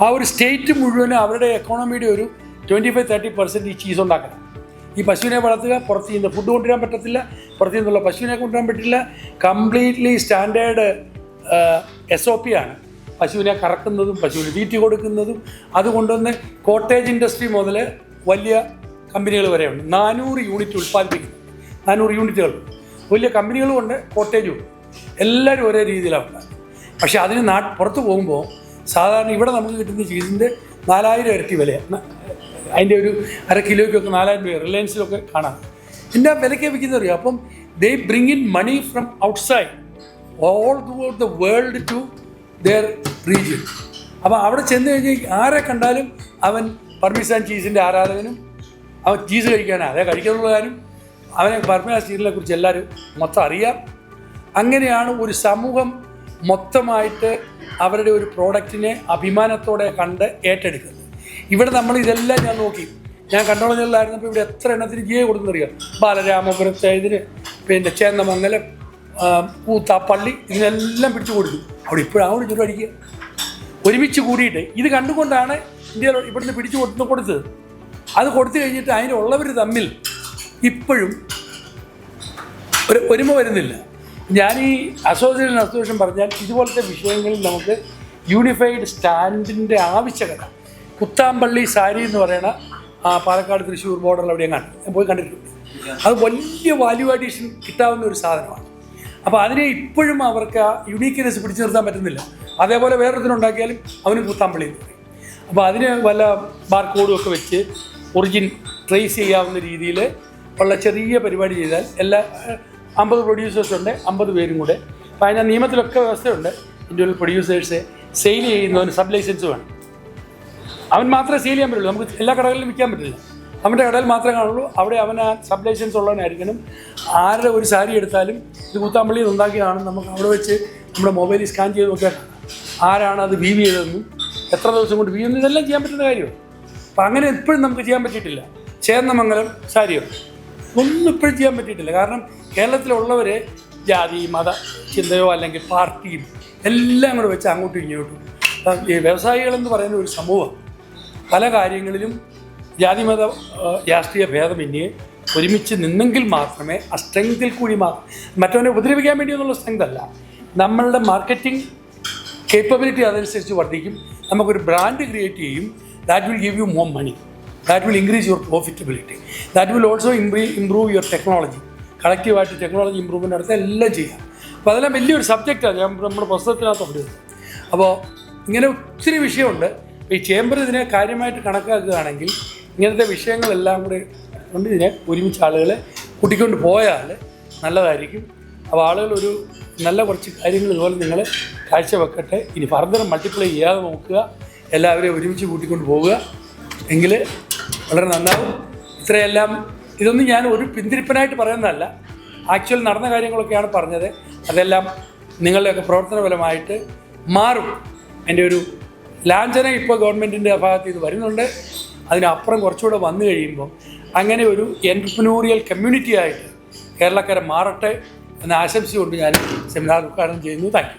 ആ ഒരു സ്റ്റേറ്റ് മുഴുവനും അവരുടെ എക്കോണമിയുടെ ഒരു 25-30% ഈ ചീസ് ഉണ്ടാക്കണം. ഈ പശുവിനെ വളർത്തുക, പുറത്ത് നിന്ന് ഫുഡ് കൊണ്ടുവരാൻ പറ്റത്തില്ല, പുറത്തു നിന്നുള്ള പശുവിനെ കൊണ്ടുവരാൻ പറ്റില്ല. കംപ്ലീറ്റ്ലി സ്റ്റാൻഡേർഡ് SOP ആണ്. പശുവിനെ കറക്കുന്നതും പശുവിന് തീറ്റി കൊടുക്കുന്നതും. അതുകൊണ്ടുവന്ന് കോട്ടേജ് ഇൻഡസ്ട്രി മുതൽ വലിയ കമ്പനികൾ വരെയുണ്ട്. 400 യൂണിറ്റ് ഉൽപ്പാദിപ്പിക്കുന്നു. 400 യൂണിറ്റുകൾ വലിയ കമ്പനികളുമുണ്ട്, കോട്ടേജും ഉണ്ട്. എല്ലാവരും ഒരേ രീതിയിലാണ് ഉണ്ടാകുന്നത്. പക്ഷേ അതിന് പുറത്ത് പോകുമ്പോൾ സാധാരണ ഇവിടെ നമുക്ക് കിട്ടുന്ന ചീസിൻ്റെ 4000 ഇരട്ടി വിലയാണ്. അതിൻ്റെ ഒരു അര കിലോയ്ക്കൊക്കെ 4000 രൂപ റിലയൻസിലൊക്കെ കാണാം. എൻ്റെ വിലയ്ക്ക് വിൽക്കുന്നത് അറിയാം. അപ്പം they bring in money from outside all throughout the world to their region. അപ്പോൾ അവിടെ ചെന്ന് കഴിഞ്ഞാൽ ആരെ കണ്ടാലും അവൻ പർമിസാൻ ചീസിൻ്റെ ആരാധകനും അവൻ ചീസ് കഴിക്കാനാണ്, അതേ കഴിക്കാനുള്ള കാര്യം അവനെ പർമിസാൻ ചീസിനെ കുറിച്ച് എല്ലാവരും മൊത്തം അറിയാം. അങ്ങനെയാണ് ഒരു സമൂഹം മൊത്തമായിട്ട് അവരുടെ ഒരു പ്രോഡക്റ്റിനെ അഭിമാനത്തോടെ കണ്ട് ഏറ്റെടുക്കുന്നത്. ഇവിടെ നമ്മൾ ഇതെല്ലാം ഞാൻ നോക്കി. ഞാൻ കൺട്രോളർ ജനറലായിരുന്നപ്പോൾ ഇവിടെ എത്ര എണ്ണത്തിന് GI കൊടുക്കുന്നറിയാം. ബാലരാമപുരത്തെ ഇതിന് ചേന്നമംഗലം കൂത്താപ്പള്ളി ഇതിനെല്ലാം പിടിച്ചു കൊടുത്തു. അവിടെ ഇപ്പോഴാണ് ചുരു അടിക്കുക. ഒരുമിച്ച് കൂടിയിട്ട് ഇത് കണ്ടുകൊണ്ടാണ് ഇന്ത്യയിൽ ഇവിടുന്ന് പിടിച്ചു കൊടുത്തത്. അത് കൊടുത്തു കഴിഞ്ഞിട്ട് അതിനുള്ളവർ തമ്മിൽ ഇപ്പോഴും ഒരു ഒരുമ വരുന്നില്ല. ഞാൻ ഈ അസോസിയേഷൻ പറഞ്ഞാൽ ഇതുപോലത്തെ വിഷയങ്ങളിൽ നമുക്ക് യൂണിഫൈഡ് സ്റ്റാൻഡിൻ്റെ ആവശ്യകത. കുത്താമ്പള്ളി സാരി എന്ന് പറയുന്ന പാലക്കാട് തൃശ്ശൂർ ബോർഡറിൽ അവിടെ ഞാൻ പോയി കണ്ടിട്ടുണ്ട്. അത് വലിയ വാല്യൂ അഡീഷൻ കിട്ടാവുന്ന ഒരു സാധനമാണ്. അപ്പോൾ അതിനെ ഇപ്പോഴും അവർക്ക് ആ യുണീക്ക്നെസ് പിടിച്ചു നിർത്താൻ പറ്റുന്നില്ല. അതേപോലെ വേറൊരുത്തിനുണ്ടാക്കിയാലും അവന് കുത്താമ്പള്ളി എന്ന് പറയും. അപ്പോൾ അതിന് വല്ല ബാർകോഡും ഒക്കെ വെച്ച് ഒറിജിൻ ട്രേസ് ചെയ്യാവുന്ന രീതിയിൽ ഉള്ള ചെറിയ പരിപാടി ചെയ്താൽ എല്ലാ 50 പ്രൊഡ്യൂസേഴ്സ് ഉണ്ട്, 50 പേരും കൂടെ. അപ്പോൾ അതിൻ്റെ നിയമത്തിലൊക്കെ വ്യവസ്ഥയുണ്ട്. ഇൻഡിവിജ്വൽ പ്രൊഡ്യൂസേഴ്സ് സെയിൽ ചെയ്യുന്നവന് സബ് ലൈസൻസ് വേണം. അവൻ മാത്രമേ സെയിൽ ചെയ്യാൻ പറ്റുള്ളൂ. നമുക്ക് എല്ലാ കടകളിലും വിൽക്കാൻ പറ്റില്ല. അവൻ്റെ കടയിൽ മാത്രമേ കാണുള്ളൂ. അവിടെ അവൻ ആ സബ് ലൈസൻസ് ഉള്ളവനായിരിക്കണം. ആരുടെ ഒരു സാരി എടുത്താലും ഇത് കൂത്താമ്പള്ളിയിൽ ഉണ്ടാക്കിയതാണ്. നമുക്ക് അവിടെ വെച്ച് നമ്മുടെ മൊബൈലിൽ സ്കാൻ ചെയ്ത് നോക്കിയാൽ ആരാണ് അത് വീവ് ചെയ്തതെന്നും എത്ര ദിവസം കൊണ്ട് വീവ് ചെയ്യുന്നു ഇതെല്ലാം ചെയ്യാൻ പറ്റുന്ന കാര്യമാണ്. അപ്പം അങ്ങനെ ഇപ്പോഴും നമുക്ക് ചെയ്യാൻ പറ്റിയിട്ടില്ല. ചേന്നമംഗലം സാരിയോ ഒന്നും ഇപ്പോഴും ചെയ്യാൻ പറ്റിയിട്ടില്ല. കാരണം കേരളത്തിലുള്ളവർ ജാതി മത ചിന്തയോ അല്ലെങ്കിൽ പാർട്ടിയും എല്ലാം കൂടെ വെച്ച് അങ്ങോട്ടും ഇങ്ങോട്ടും. ഈ വ്യവസായികളെന്ന് പറയുന്ന ഒരു സമൂഹം പല കാര്യങ്ങളിലും ജാതിമത രാഷ്ട്രീയ ഭേദമന്യേ ഒരുമിച്ച് നിന്നെങ്കിൽ മാത്രമേ ആ സ്ട്രെങ്തിൽ കൂടി മറ്റവനെ ഉപദ്രവിക്കാൻ വേണ്ടിയൊന്നുള്ള സ്ട്രെങ്ത് അല്ല, നമ്മളുടെ മാർക്കറ്റിംഗ് കേപ്പബിലിറ്റി അതനുസരിച്ച് വർദ്ധിക്കും. നമുക്കൊരു ബ്രാൻഡ് ക്രിയേറ്റ് ചെയ്യും. That will give you more money, that will increase your profitability, that will also improve your technology. കളക്റ്റീവായിട്ട് ടെക്നോളജി ഇമ്പ്രൂവ്മെൻ്റ് നടത്താൻ എല്ലാം ചെയ്യാം. അപ്പോൾ അതെല്ലാം വലിയൊരു സബ്ജക്റ്റാണ് ഞാൻ നമ്മുടെ പുസ്തകത്തിനകത്തുണ്ട്. അപ്പോൾ ഇങ്ങനെ ഒത്തിരി വിഷയമുണ്ട്. ഈ ചേംബർ ഇതിനെ കാര്യമായിട്ട് കണക്കാക്കുകയാണെങ്കിൽ ഇങ്ങനത്തെ വിഷയങ്ങളെല്ലാം കൂടെ കൊണ്ട് ഇതിനെ ഒരുമിച്ച് ആളുകളെ കൂട്ടിക്കൊണ്ട് പോയാൽ നല്ലതായിരിക്കും. അപ്പോൾ ആളുകൾ ഒരു നല്ല കുറച്ച് കാര്യങ്ങൾ ഇതുപോലെ നിങ്ങൾ കാഴ്ചവെക്കട്ടെ. ഇനി ഫർദർ മൾട്ടിപ്ലൈ ചെയ്യാതെ നോക്കുക, എല്ലാവരെയും ഒരുമിച്ച് കൂട്ടിക്കൊണ്ട് പോവുക, എങ്കിൽ വളരെ നന്നാവും. ഇത്രയെല്ലാം ഇതൊന്നും ഞാൻ ഒരു പിന്തിരിപ്പനായിട്ട് പറയുന്നതല്ല. ആക്ച്വൽ നടന്ന കാര്യങ്ങളൊക്കെയാണ് പറഞ്ഞത്. അതെല്ലാം നിങ്ങളുടെയൊക്കെ പ്രവർത്തനഫലമായിട്ട് മാറും. എൻ്റെ ഒരു ലാഞ്ചന ഇപ്പോൾ ഗവൺമെൻറ്റിൻ്റെ ഭാഗത്ത് ഇത് വരുന്നുണ്ട്. അതിനപ്പുറം കുറച്ചുകൂടെ വന്നു കഴിയുമ്പോൾ അങ്ങനെ ഒരു എൻട്രപ്രനൂറിയൽ കമ്മ്യൂണിറ്റി ആയിട്ട് കേരളക്കര മാറട്ടെ എന്ന ആശംസ കൊണ്ട് ഞാൻ സെമിനാർ ഉദ്ഘാടനം ചെയ്യുന്നു. Thank you.